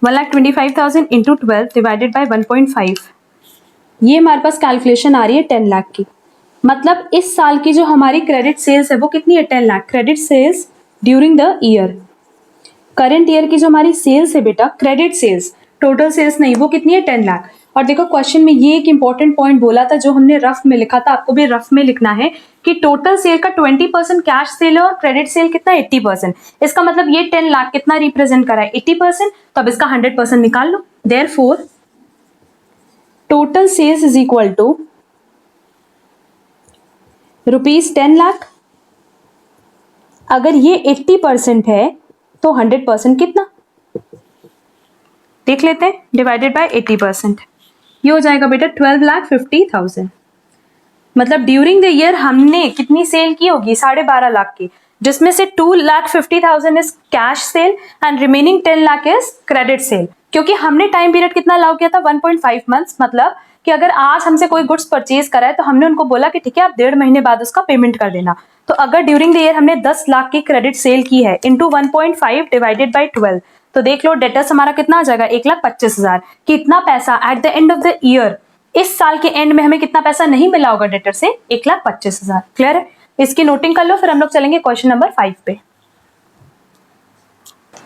1,25,000 इंटू 12 डिवाइडेड बाई 1.5, ये हमारे पास कैलकुलेशन आ रही है 10 लाख की। मतलब इस साल की जो हमारी क्रेडिट सेल्स है वो कितनी है? 10 lakh credit sales during the year. Current year की जो हमारी सेल्स है बेटा, क्रेडिट सेल्स, टोटल सेल्स नहीं, वो कितनी है? 10 लाख। और देखो क्वेश्चन में ये एक इंपॉर्टेंट पॉइंट बोला था जो हमने रफ में लिखा था, आपको भी रफ में लिखना है कि टोटल सेल का 20% कैश सेल है और क्रेडिट सेल कितना? 80%। इसका मतलब ये 10 लाख कितना रिप्रेजेंट करा है? 80%। तो अब इसका 100% निकाल लो। Therefore total sales is equal to ₹10 lakh. अगर ये 80% है तो 100% कितना? देख लेते हैं। डिवाइडेड बाय 80%, ये हो जाएगा बेटा 12,50,000। मतलब ड्यूरिंग द ईयर हमने कितनी सेल की होगी? 12.5 लाख की, जिसमें से 2,50,000 is cash cell and remaining 10 lakh is credit sale. क्योंकि हमने टाइम पीरियड कितना अलाउ किया था 1.5 मंथ्स, मतलब कि अगर आज हमसे कोई गुड्स परचेज करा है तो हमने उनको बोला कि ठीक है आप 1.5 महीने बाद उसका पेमेंट कर देना। तो अगर ड्यूरिंग द ईयर हमने 10 लाख की क्रेडिट सेल की है इंटू 1.5 डिवाइडेड बाई 12, तो देख लो डेटर्स हमारा कितना आ जाएगा 1,25,000। कितना पैसा eight the end of the year, इस साल के एंड में हमें कितना पैसा नहीं मिला होगा डेटर से, 1,25,000। क्लियर है? इसकी नोटिंग कर लो, फिर हम लोग चलेंगे क्वेश्चन नंबर 5 पे।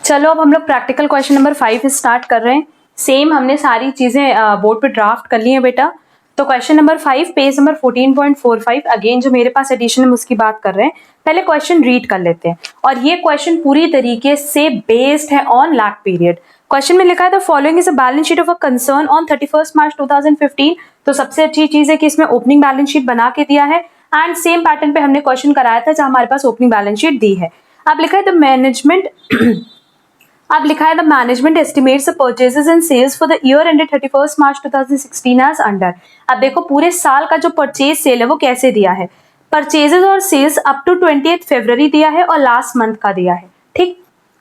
चलो अब हम लोग प्रैक्टिकल क्वेश्चन नंबर 5 स्टार्ट कर रहे हैं। सेम हमने सारी चीजें बोर्ड पे ड्राफ्ट कर ली है बेटा। तो question number 5 page number 14.45, again जो मेरे पास एडिशन है उसकी बात कर रहे हैं। पहले क्वेश्चन रीड कर लेते हैं, और ये क्वेश्चन पूरी तरीके से बेस्ड है ऑन लैक पीरियड। क्वेश्चन में लिखा है the following is a balance sheet of a concern on 31 मार्च 2015। तो सबसे अच्छी चीज है कि इसमें ओपनिंग बैलेंस शीट बना के दिया है, एंड सेम पैटर्न पे हमने क्वेश्चन कराया था जहां हमारे पास ओपनिंग बैलेंस शीट दी है। अब लिखा है द मैनेजमेंट अब लिखा है the management estimates the purchases and sales for the year ended 31 March 2016 as under. अब देखो पूरे साल का जो परचेज सेल है वो कैसे दिया है, परचेजेस और सेल्स अप टू 20 फरवरी दिया है और लास्ट मंथ का दिया है। ठीक,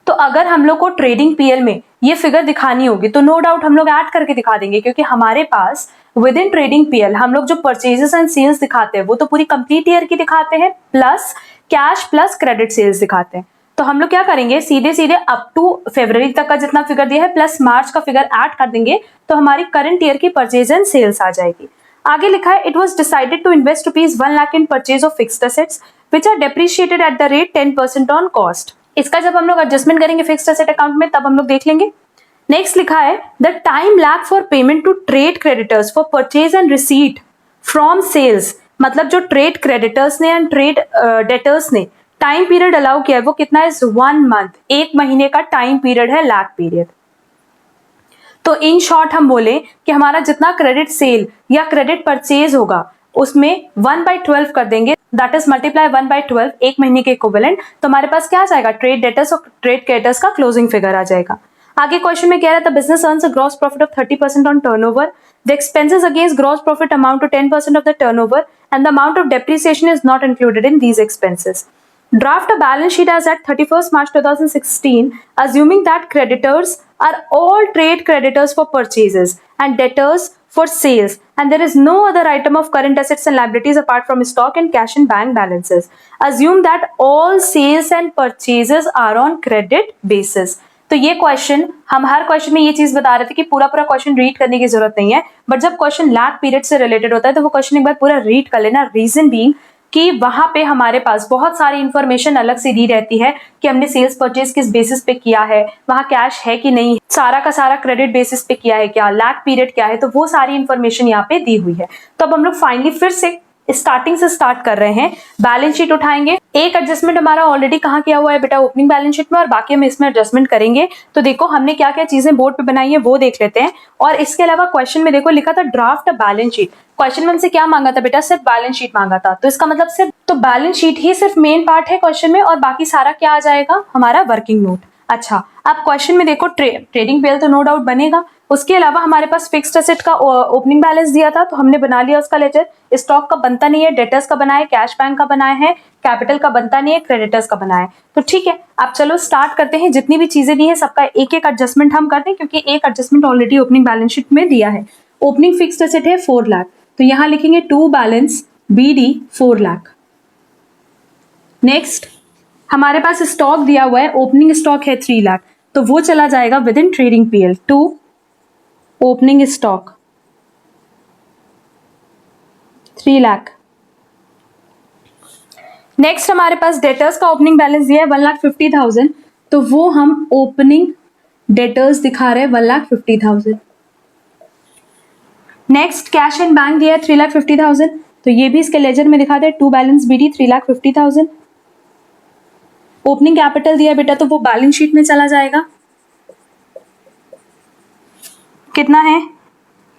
तो अगर हम लोग को ट्रेडिंग पीएल में ये फिगर दिखानी होगी तो नो डाउट हम लोग ऐड करके दिखा देंगे, क्योंकि हमारे पास विद इन ट्रेडिंग पीएल हम लोग जो परचेजेस एंड सेल्स दिखाते हैं वो तो पूरी कंप्लीट ईयर की दिखाते हैं, plus cash plus credit sales दिखाते हैं। तो हम लोग क्या करेंगे, सीधे सीधे अप टू फरवरी तक का जितना फिगर दिया है प्लस मार्च का फिगर ऐड कर देंगे, तो हमारी करंट ईयर की परचेज एंड सेल्स आ जाएगी। आगे लिखा है it was decided to invest ₹1 lakh in purchase of fixed assets which are depreciated at the rate 10% on cost. इसका जब हम लोग एडजस्टमेंट करेंगे फिक्स्ड एसेट अकाउंट में तब हम लोग देख लेंगे। नेक्स्ट लिखा है the time lag for payment to trade creditors for purchase and receipt from sales, मतलब जो ट्रेड क्रेडिटर्स ने एंड ट्रेड डेटर्स ने टाइम पीरियड अलाउ किया है वो कितना है, 1 मंथ, 1 महीने का टाइम पीरियड है लैग पीरियड। तो इन शॉर्ट हम बोले कि हमारा जितना क्रेडिट सेल या क्रेडिट परचेज होगा उसमें 1/12 कर देंगे, दैट इज मल्टीप्लाई 1/12, 1 महीने के इक्विवेलेंट। तो हमारे पास क्या आ जाएगा, ट्रेड डेटर्स और ट्रेड क्रेडिटर्स का क्लोजिंग फिगर आ जाएगा। आगे क्वेश्चन में कह रहा था business earns a gross profit of 30% on turnover, the expenses against gross profit amount to 10% of the turnover and the amount of depreciation is not included in these expenses. Draft a balance sheet as at 31st March 2016, assuming that creditors are all trade creditors for purchases and debtors for sales, and there is no other item of current assets and liabilities apart from stock and cash and bank balances. Assume that all sales and purchases are on credit basis. तो ये क्वेश्चन हम हर क्वेश्चन में ये चीज बता रहे थे कि पूरा पूरा क्वेश्चन रीड करने की जरूरत नहीं है, बट जब क्वेश्चन लैग पीरियड से रिलेटेड होता है तो वो क्वेश्चन एक बार पूरा रीड कर लेना। रीजन बीइंग कि वहां पे हमारे पास बहुत सारी इंफॉर्मेशन अलग से दी रहती है कि हमने सेल्स परचेज किस बेसिस पे किया है, वहां कैश है कि नहीं, सारा का सारा क्रेडिट बेसिस पे किया है क्या, लैग पीरियड क्या है, तो वो सारी इंफॉर्मेशन यहाँ पे दी हुई है। तो अब हम लोग फाइनली फिर से स्टार्टिंग से स्टार्ट कर रहे हैं, बैलेंस शीट उठाएंगे। एक एडजस्टमेंट हमारा ऑलरेडी कहाँ किया हुआ है बेटा, ओपनिंग बैलेंस शीट में, और बाकी हम इसमें एडजस्टमेंट करेंगे। तो देखो हमने क्या क्या चीजें बोर्ड पे बनाई है वो देख लेते हैं। और इसके अलावा क्वेश्चन में देखो लिखा था ड्राफ्ट बैलेंस शीट। क्वेश्चन में हमसे क्या मांगा था बेटा, सिर्फ बैलेंस शीट मांगा था। तो इसका मतलब सिर्फ तो बैलेंस शीट ही सिर्फ मेन पार्ट है क्वेश्चन में, और बाकी सारा क्या आ जाएगा, हमारा वर्किंग नोट। अच्छा, अब क्वेश्चन में देखो ट्रेडिंग पीएल तो नो डाउट बनेगा, उसके अलावा हमारे पास फिक्स्ड एसेट का ओपनिंग बैलेंस दिया था तो हमने बना लिया उसका लेजर। स्टॉक का बनता नहीं है, डेटर्स का बना है, कैश बैंक का बनाया है, कैपिटल का बनता नहीं है, क्रेडिटर्स का बनाया है। तो ठीक है, अब चलो स्टार्ट करते हैं। जितनी भी चीजें दी है सबका एक एक एडजस्टमेंट हम करते हैं, क्योंकि एक adjustment already opening balance sheet में दिया है। ओपनिंग फिक्स्ड एसेट है 4 लाख, तो यहां लिखेंगे to balance BD 4 lakh. Next हमारे पास स्टॉक दिया हुआ है, ओपनिंग स्टॉक है 3 लाख, तो वो चला जाएगा within trading P L to opening stock 3 lakh. Next हमारे पास डेटर्स का ओपनिंग बैलेंस दिया है 1,50,000, तो वो हम ओपनिंग डेटर्स दिखा रहे हैं 1,50,000। नेक्स्ट कैश एंड बैंक दिया है 3,50,000, तो ये भी इसके लेजर में दिखा दे to balance BD 3,50,000। Opening capital दिया बेटा तो वो बैलेंस शीट में चला जाएगा, कितना है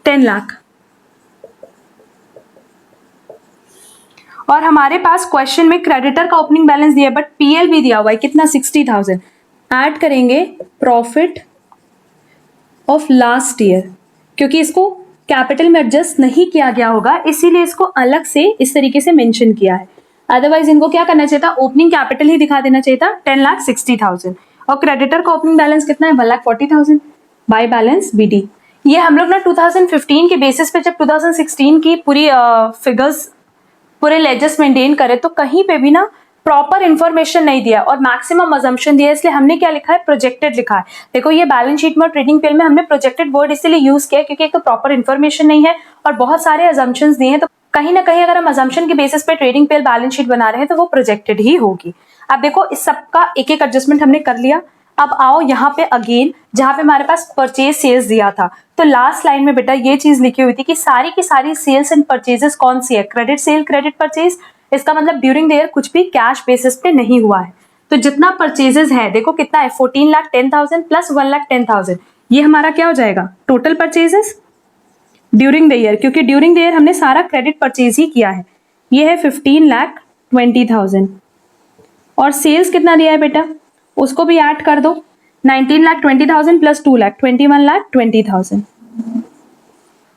10 लाख। और हमारे पास क्वेश्चन में क्रेडिटर का ओपनिंग बैलेंस दिया है बट पीएल भी दिया हुआ है, कितना 60,000। ऐड करेंगे प्रॉफिट ऑफ लास्ट ईयर, क्योंकि इसको कैपिटल में एडजस्ट नहीं किया गया होगा इसीलिए इसको अलग से इस तरीके से मेंशन किया है। अदरवाइज इनको क्या करना चाहिए था, ओपनिंग कैपिटल ही दिखा देना चाहिए था 10,60,000। और क्रेडिटर का ओपनिंग बैलेंस कितना है 1,40,000। By balance BD। ये हम लोग ना 2015 के बेसिस पे जब 2016 की पूरी फिगर्स पूरे लेजर्स मेंटेन करे तो कहीं पे भी ना प्रॉपर इंफॉर्मेशन नहीं दिया और मैक्सिमम अजम्पशन दिया, इसलिए हमने क्या लिखा है, प्रोजेक्टेड लिखा है। देखो ये बैलेंस शीट में और ट्रेडिंग पेल में हमने प्रोजेक्टेड वर्ड इसलिए यूज किया क्योंकि एक तो प्रॉपर इंफॉर्मेशन नहीं है और बहुत सारे अजम्पशंस दिए हैं, तो कहीं ना कहीं अगर हम अजम्पशन के बेसिस पे ट्रेडिंग पेल बैलेंस शीट बना रहे हैं तो वो प्रोजेक्टेड ही होगी। अब देखो इस सबका एक एक एडजस्टमेंट हमने कर लिया। अब आओ यहाँ पे अगेन जहां पे हमारे पास परचेज सेल्स दिया था, तो लास्ट लाइन में बेटा ये चीज लिखी हुई थी कि सारी की सारी सेल्स एंड परचेजेस कौन सी है, क्रेडिट सेल क्रेडिट परचेज। इसका मतलब ड्यूरिंग द ईयर कुछ भी कैश बेसिस पे नहीं हुआ है। तो जितना परचेजेस है देखो कितना है, 14,10,000 प्लस 1,10,000, ये हमारा क्या हो जाएगा, total purchases during the year, क्योंकि ड्यूरिंग द ईयर हमने सारा क्रेडिट परचेज ही किया है। ये है 15,20,000 और सेल्स कितना दिया है बेटा, उसको भी ऐड कर दो, 19,20,000 प्लस 2,00,000 21,20,000।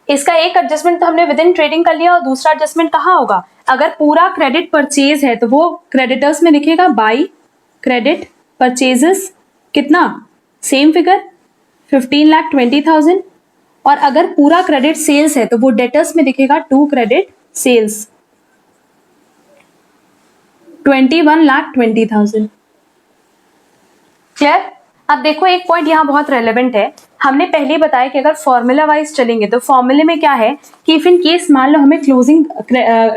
इसका एक एडजस्टमेंट तो हमने विद इन ट्रेडिंग कर लिया और दूसरा एडजस्टमेंट कहाँ होगा, अगर पूरा क्रेडिट परचेज है तो वो क्रेडिटर्स में लिखेगा बाई क्रेडिट परचेजेस, कितना सेम फिगर 15,20,000, और अगर पूरा क्रेडिट सेल्स है तो वो डेटर्स में दिखेगा टू क्रेडिट सेल्स 21,20,000। क्लियर। अब देखो एक पॉइंट यहाँ बहुत रेलेवेंट है, हमने पहले ही बताया कि अगर फॉर्मूला वाइज चलेंगे तो फॉर्मूले में क्या है कि इफ इन केस मान लो हमें क्लोजिंग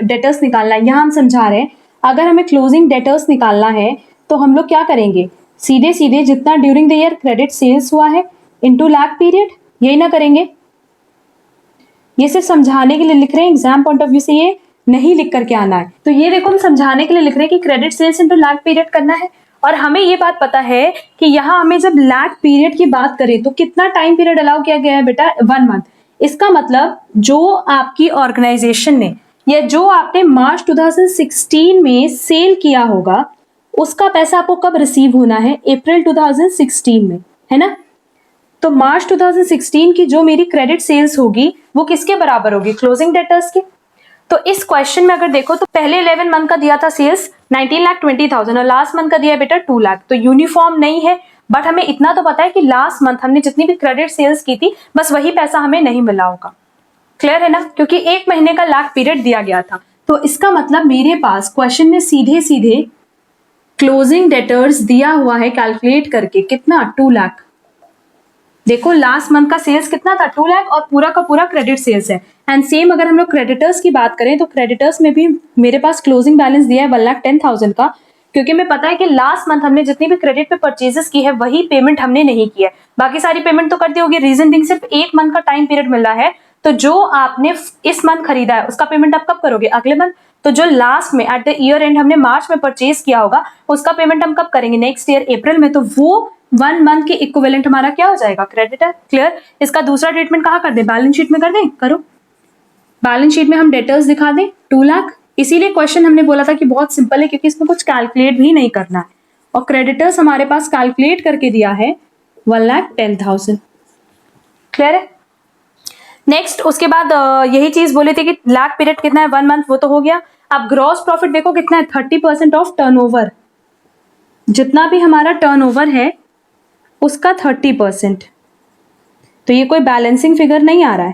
डेटर्स निकालना है, यहाँ हम समझा रहे हैं अगर हमें क्लोजिंग डेटर्स निकालना है तो हम लोग क्या करेंगे, सीधे सीधे जितना during the year credit sales हुआ है इनटू लाख पीरियड, यही ना करेंगे। ये सिर्फ समझाने के लिए लिख रहे हैं, एग्जाम पॉइंट ऑफ व्यू से ये नहीं लिख करके आना है। तो ये देखो हम समझाने के लिए लिख रहे हैं कि credit sales into lakh period करना है, और हमें ये बात पता है कि यहाँ हमें जब लाख पीरियड की बात करें तो कितना टाइम पीरियड अलाउ किया गया है बेटा, 1 मंथ। इसका मतलब जो आपकी ऑर्गेनाइजेशन ने या जो आपने मार्च 2016 में सेल किया होगा उसका पैसा आपको कब रिसीव होना है, अप्रैल 2016 में, है ना। तो मार्च 2016 की जो मेरी क्रेडिट सेल्स होगी वो किसके बराबर होगी, क्लोजिंग डेटर्स के। तो इस क्वेश्चन में अगर देखो तो पहले 11 मंथ का दिया था सेल्स 19,20,000 और लास्ट मंथ का दिया है बेटा 2,00,000, तो यूनिफॉर्म नहीं है, बट हमें इतना तो पता है कि लास्ट मंथ हमने जितनी भी क्रेडिट सेल्स की थी बस वही पैसा हमें नहीं मिला होगा। क्लियर है ना, क्योंकि एक महीने का लाख पीरियड दिया गया था। तो इसका मतलब मेरे पास क्वेश्चन में सीधे सीधे क्लोजिंग डेटर्स दिया हुआ है कैलकुलेट करके, कितना 2,00,000। देखो लास्ट मंथ का सेल्स कितना था 2,00,000 और पूरा का पूरा क्रेडिट सेल्स है। एंड सेम अगर हम लोग क्रेडिटर्स की बात करें तो क्रेडिटर्स में भी मेरे पास क्लोजिंग बैलेंस दिया है 1,10,000 का, क्योंकि मैं पता है कि लास्ट मंथ हमने जितनी भी क्रेडिट पे परचेजेस की है वही पेमेंट हमने नहीं की है, बाकी सारी पेमेंट तो कर दी होगी। रीजन बिंग सिर्फ एक मंथ का टाइम पीरियड मिल रहा है, तो जो आपने इस मंथ खरीदा है उसका पेमेंट आप कब करोगे, अगले मंथ। तो जो लास्ट में एट द ईयर एंड हमने मार्च में परचेज किया होगा उसका पेमेंट हम कब करेंगे, नेक्स्ट ईयर अप्रैल में। तो वो 1 मंथ के इक्विवेलेंट हमारा क्या हो जाएगा, क्रेडिटर। क्लियर। इसका दूसरा ट्रीटमेंट कहाँ कर दें, बैलेंस शीट में कर दें, करो। बैलेंस शीट में हम डेटर्स दिखा दें 2,00,000। इसीलिए क्वेश्चन हमने बोला था कि बहुत सिंपल है क्योंकि इसमें कुछ कैलकुलेट भी नहीं करना है, और क्रेडिटर्स हमारे पास कैलकुलेट करके दिया है 1,10,000। क्लियर है। नेक्स्ट उसके बाद यही चीज बोले थे कि लाख पीरियड कितना है, 1 मंथ, वो तो हो गया। अब ग्रॉस प्रॉफिट देखो कितना है, 30% ऑफ टर्नओवर, जितना भी हमारा टर्नओवर है उसका 30%। तो ये कोई बैलेंसिंग फिगर नहीं आ रहा है,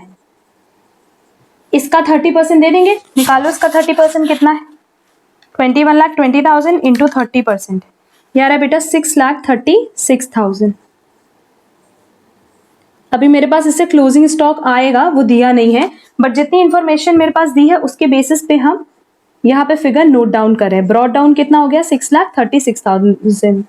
इसका 30% दे देंगे, निकालो इसका 30% कितना है, 21,20,000 इंटू 30%, ये आ रहा है बेटा 6,36,000। अभी मेरे पास इससे क्लोजिंग स्टॉक आएगा वो दिया नहीं है, बट जितनी इंफॉर्मेशन मेरे पास दी है उसके बेसिस पे हम यहाँ पे फिगर नोट डाउन करें। ब्रॉड डाउन कितना हो गया, 6,36,000,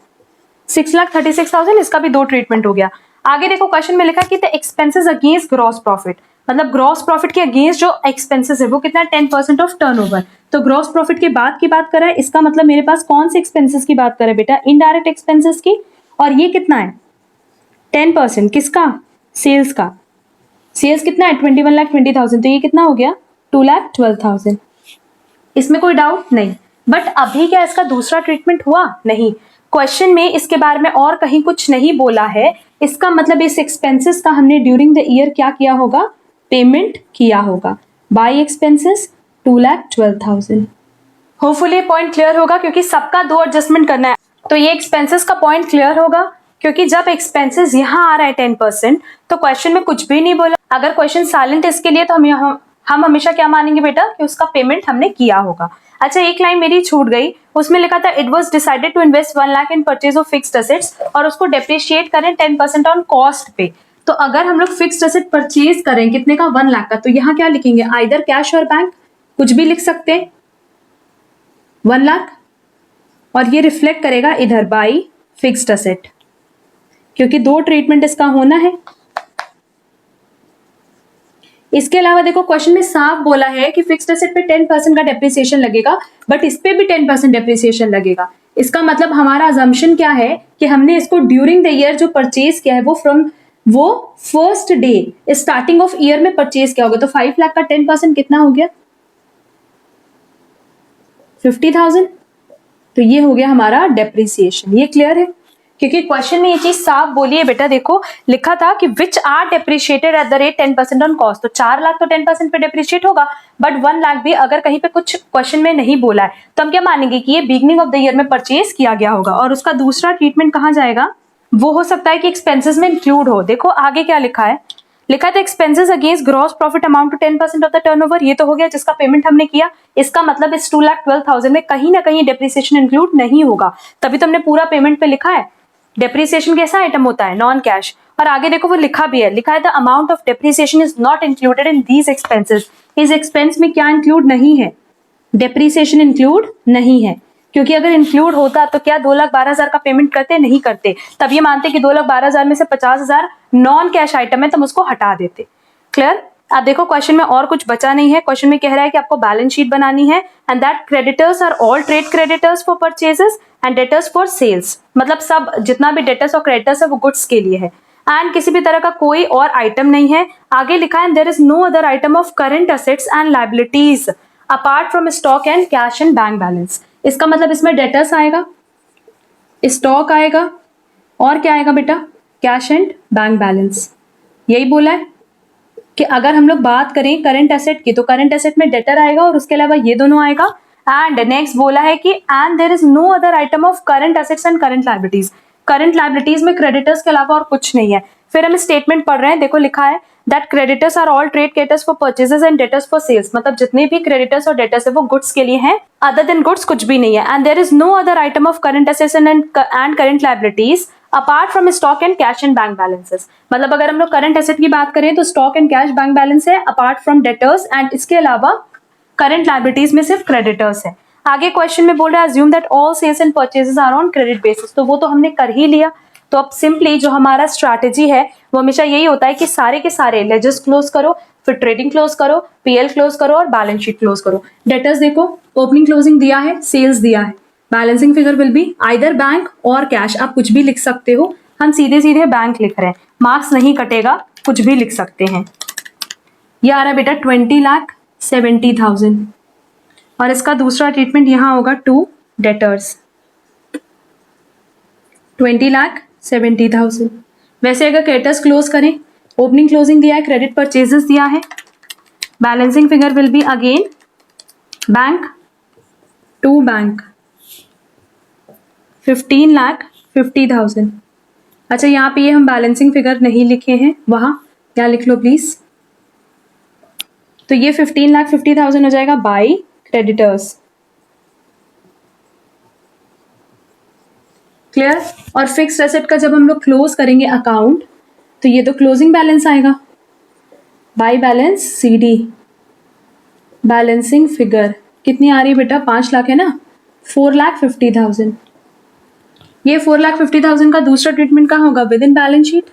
6,36,000। इसका भी 2 ट्रीटमेंट हो गया। आगे देखो क्वेश्चन में लिखा कि the expenses against gross profit, मतलब ग्रॉस प्रॉफिट के अगेंस्ट जो एक्सपेंसेस है वो कितना है, 10% ऑफ टर्नओवर। तो ग्रॉस प्रॉफिट के बाद की बात कर रहा है, इसका मतलब मेरे पास कौन से एक्सपेंसेस की बात करें बेटा, इनडायरेक्ट एक्सपेंसेस की। और ये कितना है 10%, किसका, सेल्स का। सेल्स कितना है 21,20,000, तो ये कितना हो गया 2,12,000। इसमें कोई डाउट नहीं। बट अभी क्या इसका दूसरा ट्रीटमेंट हुआ, नहीं। क्वेश्चन में इसके बारे में और कहीं कुछ नहीं बोला है, इसका मतलब इस एक्सपेंसेस का हमने ड्यूरिंग द ईयर क्या किया होगा, पेमेंट किया होगा। By expenses 2,12,000। Hopefully point clear होगा क्योंकि सबका 2 एडजस्टमेंट करना है, तो ये एक्सपेंसेस का पॉइंट क्लियर होगा। क्योंकि जब एक्सपेंसेस यहाँ आ रहा है 10%, तो क्वेश्चन में कुछ भी नहीं बोला। अगर क्वेश्चन साइलेंट इसके लिए तो हम हमेशा क्या मानेंगे बेटा कि उसका पेमेंट हमने किया होगा। अच्छा, एक लाइन मेरी छूट गई, उसमें लिखा था it was decided to invest 1 lakh in purchase of fixed assets, और उसको डेप्रिशिएट करें 10% ऑन कॉस्ट पे। तो अगर हम लोग फिक्स्ड एसेट परचेज करें कितने का, 1 लाख का, तो यहाँ क्या लिखेंगे, आइदर कैश और बैंक, कुछ भी लिख सकते हैं, 1 लाख, और ये रिफ्लेक्ट करेगा इधर बाई फिक्स्ड एसेट, क्योंकि 2 ट्रीटमेंट इसका होना है। इसके अलावा देखो क्वेश्चन में साफ बोला है कि फिक्स्ड एसेट पे 10% का डेप्रिसिएशन लगेगा, बट इस पे भी 10% डेप्रिसिएशन लगेगा। इसका मतलब हमारा अजम्पशन क्या है कि हमने इसको ड्यूरिंग द ईयर जो परचेज किया है वो first day starting of year में परचेज किया होगा। तो 5 लाख का 10% कितना हो गया, 50,000। तो ये हो गया हमारा डेप्रिसिएशन। ये क्लियर है, क्योंकि क्वेश्चन में ये चीज साफ बोली है बेटा। देखो लिखा था कि which are depreciated at the rate 10% on cost, तो 4 लाख तो 10% पे डेप्रिशिएट होगा, बट 1 लाख भी अगर कहीं पे कुछ क्वेश्चन में नहीं बोला है तो हम क्या मानेंगे कि ये बिगनिंग ऑफ द ईयर में परचेज किया गया होगा। और उसका दूसरा ट्रीटमेंट कहाँ जाएगा, वो हो सकता है कि एक्सपेंसेस में इंक्लूड हो। देखो आगे क्या लिखा है, लिखा था expenses against gross profit amount to 10% of the turnover. ये तो हो गया जिसका पेमेंट हमने किया। इसका मतलब इस 2,12,000 में कहीं ना कहीं डेप्रिसिएशन इंक्लूड नहीं होगा, तभी तो हमने पूरा पेमेंट पे लिखा है। डेप्रिसिएशन कैसा आइटम होता है, नॉन कैश। और आगे देखो वो लिखा भी है, लिखा है the amount of depreciation is not included in these expenses. इस एक्सपेंस में क्या इंक्लूड नहीं है, डेप्रिसिएशन इंक्लूड नहीं है। क्योंकि अगर इंक्लूड होता तो क्या 2,12,000 का पेमेंट करते, नहीं करते, तब ये मानते कि 2,12,000 में से 50,000 नॉन कैश आइटम है, तुम उसको हटा देते। क्लियर। अब देखो क्वेश्चन में और कुछ बचा नहीं है। क्वेश्चन में कह रहा है कि आपको बैलेंस शीट बनानी है, and that creditors are all trade creditors for purchases and debtors for sales. मतलब सब जितना भी डेटर्स और क्रेडिटर्स है वो गुड्स के लिए है, एंड किसी भी तरह का कोई और आइटम नहीं है। आगे लिखा है there is no other item of current assets and liabilities apart from stock and cash and bank balance. इसका मतलब इसमें डेटर्स आएगा, स्टॉक आएगा, और क्या आएगा बेटा, कैश एंड बैंक बैलेंस। यही बोला है कि अगर हम लोग बात करें करंट एसेट की, तो करंट एसेट में डेटर आएगा और उसके अलावा ये दोनों आएगा। एंड नेक्स्ट बोला है कि and there is no other item of current assets and current liabilities. Current liabilities में क्रेडिटर्स के अलावा और कुछ नहीं है। फिर हम स्टेटमेंट पढ़ रहे हैं, देखो लिखा है that creditors are all trade creditors for purchases and debtors for sales. मतलब जितने भी क्रेडिटर्स और डेटर्स है वो गुड्स के लिए हैं, अदर देन गुड्स कुछ भी नहीं है। And there is no other item of current assets and current liabilities apart from stock and cash and bank balances. मतलब अगर हम लोग करंट एसेट की बात करें तो stock and cash bank balance है, अपार्ट फ्रॉम डेटर्स, एंड इसके अलावा करंट लायबिलिटीज में सिर्फ क्रेडिटर्स है। आगे क्वेश्चन में बोल रहा है assume that all sales and purchases are on credit basis. तो वो तो हमने कर ही लिया। तो अब सिंपली जो हमारा स्ट्रैटेजी है वो हमेशा यही होता है कि सारे के सारे लेजर्स क्लोज करो, फिर ट्रेडिंग क्लोज करो, पीएल क्लोज करो और बैलेंस शीट क्लोज करो। डेटर्स देखो ओपनिंग क्लोजिंग दिया है, सेल्स दिया है, balancing figure will be either bank और कैश। आप कुछ भी लिख सकते हो, हम सीधे सीधे बैंक लिख रहे हैं, मार्क्स नहीं कटेगा, कुछ भी लिख सकते हैं। ये आ रहा है बेटा 20,70,000, और इसका दूसरा ट्रीटमेंट यहाँ होगा टू डेटर्स 20,70,000। वैसे अगर क्रेडिटर्स क्लोज करें, ओपनिंग क्लोजिंग दिया है, क्रेडिट परचेजेस दिया है, balancing figure will be again bank to bank 15,50,000। अच्छा यहाँ पे ये हम बैलेंसिंग फिगर नहीं लिखे हैं, वहां क्या लिख लो प्लीज। तो ये 15,50,000 हो जाएगा बाई क्रेडिटर्स। क्लियर। और फिक्स्ड एसेट का जब हम लोग क्लोज करेंगे अकाउंट, तो ये तो क्लोजिंग बैलेंस आएगा by balance CD. Balancing figure कितनी आ रही है बेटा, 5 लाख है ना, 4,50,000। ये 4,50,000 का दूसरा ट्रीटमेंट कहाँ होगा, with in balance sheet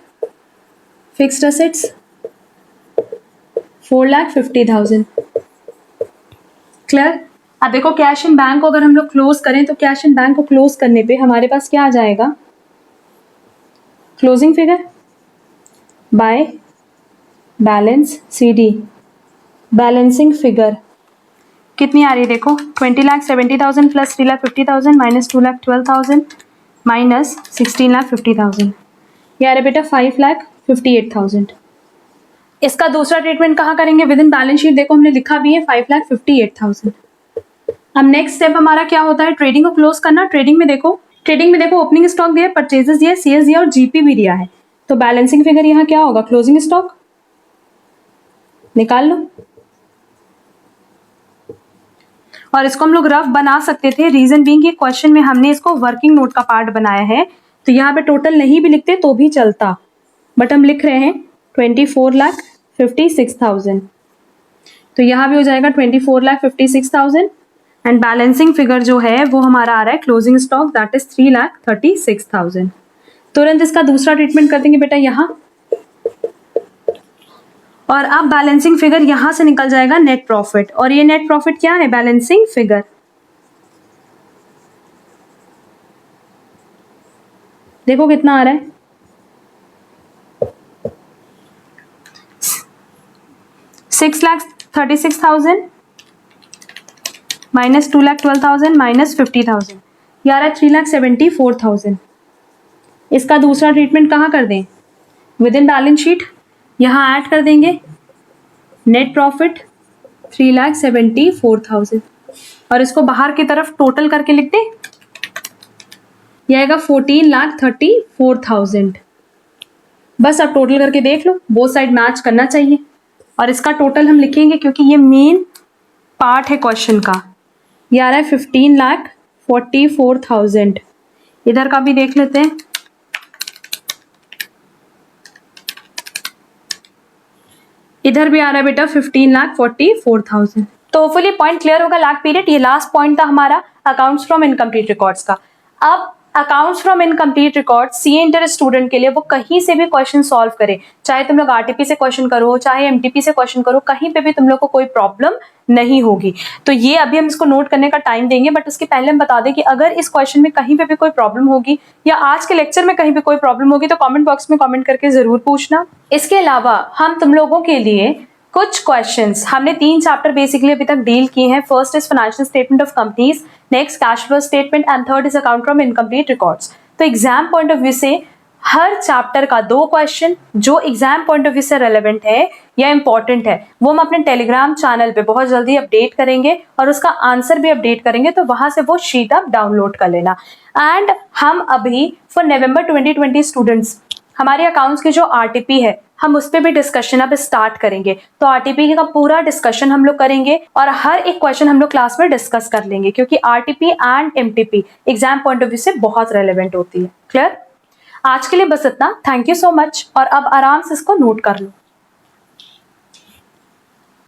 fixed assets 4,50,000। Clear. अब देखो कैश एंड बैंक को अगर हम लोग क्लोज करें तो कैश एंड बैंक को क्लोज करने पे हमारे पास क्या आ जाएगा, closing figure by balance CD. Balancing figure कितनी आ रही है देखो, 20,70,000 प्लस 3,50,000 माइनस 2,12,000 माइनस 16,50,000। ये आ रहा है बेटा 5,58,000। इसका दूसरा ट्रीटमेंट कहाँ करेंगे, विद इन बैलेंस शीट। देखो हमने लिखा भी है 5,58,000। अब नेक्स्ट स्टेप हमारा क्या होता है, ट्रेडिंग को क्लोज करना। ट्रेडिंग में देखो ट्रेडिंग में देखो ओपनिंग स्टॉक दिया है, परचेजेस दिया है, सेल्स दिया और जीपी भी दिया है, तो बैलेंसिंग फिगर यहाँ क्या होगा, क्लोजिंग स्टॉक निकाल लो। और इसको हम लोग रफ बना सकते थे, रीजन बीइंग कि क्वेश्चन में हमने इसको वर्किंग नोट का पार्ट बनाया है, तो यहाँ पे टोटल नहीं भी लिखते तो भी चलता, बट हम लिख रहे हैं 24,56,000, तो यहाँ भी हो जाएगा 24,56,000 एंड बैलेंसिंग फिगर जो है वो हमारा आ रहा है क्लोजिंग स्टॉक दैट इज 3,36,000। तुरंत इसका दूसरा ट्रीटमेंट कर देंगे बेटा यहाँ, और अब बैलेंसिंग फिगर यहां से निकल जाएगा नेट प्रॉफिट, और ये नेट प्रॉफिट क्या है, बैलेंसिंग फिगर। देखो कितना आ रहा है, 6,36,000 माइनस 2,12,000 माइनस 50,000, ये आ रहा है 3,74,000। इसका दूसरा ट्रीटमेंट कहाँ कर दें, विद इन बैलेंस शीट, यहाँ ऐड कर देंगे नेट प्रॉफिट 3,74,000, और इसको बाहर की तरफ टोटल करके लिख दें, यह आएगा 14,34,000। बस अब टोटल करके देख लो, बोथ साइड मैच करना चाहिए, और इसका टोटल हम लिखेंगे क्योंकि ये मेन पार्ट है क्वेश्चन का। ये आ रहा है 15,44,000। इधर का भी देख लेते हैं, इधर भी आ रहा है बेटा 15,44,000। तो होपफुली पॉइंट क्लियर होगा लैग पीरियड। ये लास्ट पॉइंट था हमारा अकाउंट्स फ्रॉम इनकम्प्लीट रिकॉर्ड्स का। अब accounts from incomplete record CA inter student के लिए वो कहीं से भी क्वेश्चन सॉल्व करे, चाहे तुम लोग आरटीपी से क्वेश्चन करो, चाहे एमटीपी से क्वेश्चन करो, कहीं पे भी तुम लोग को कोई प्रॉब्लम नहीं होगी। तो ये अभी हम इसको नोट करने का टाइम देंगे, बट उसके पहले हम बता दें कि अगर इस क्वेश्चन में कहीं पे भी कोई प्रॉब्लम होगी या आज के लेक्चर में कहीं पे कोई प्रॉब्लम होगी तो कमेंट बॉक्स में कमेंट करके जरूर पूछना। इसके अलावा हम तुम लोगों के लिए कुछ क्वेश्चंस, हमने 3 चैप्टर बेसिकली अभी तक डील किए हैं। First is financial statement of companies, next cash flow statement and third is account from incomplete records. तो एग्जाम पॉइंट ऑफ व्यू से हर चैप्टर का 2 क्वेश्चन जो एग्जाम पॉइंट ऑफ व्यू से रेलेवेंट है या इंपॉर्टेंट है वो हम अपने टेलीग्राम चैनल पे बहुत जल्दी अपडेट करेंगे और उसका आंसर भी अपडेट करेंगे, तो वहां से वो शीट आप डाउनलोड कर लेना। एंड हम अभी फॉर नवंबर 2020 स्टूडेंट्स हमारे अकाउंट्स की जो आरटीपी है हम उस पर भी डिस्कशन अब स्टार्ट करेंगे। तो आरटीपी का पूरा डिस्कशन हम लोग करेंगे और हर एक क्वेश्चन हम लोग क्लास में डिस्कस कर लेंगे, क्योंकि RTP and MTP exam point of view से बहुत रेलेवेंट होती है। क्लियर? आज के लिए बस इतना। थैंक यू सो मच, और अब आराम से इसको नोट कर लो।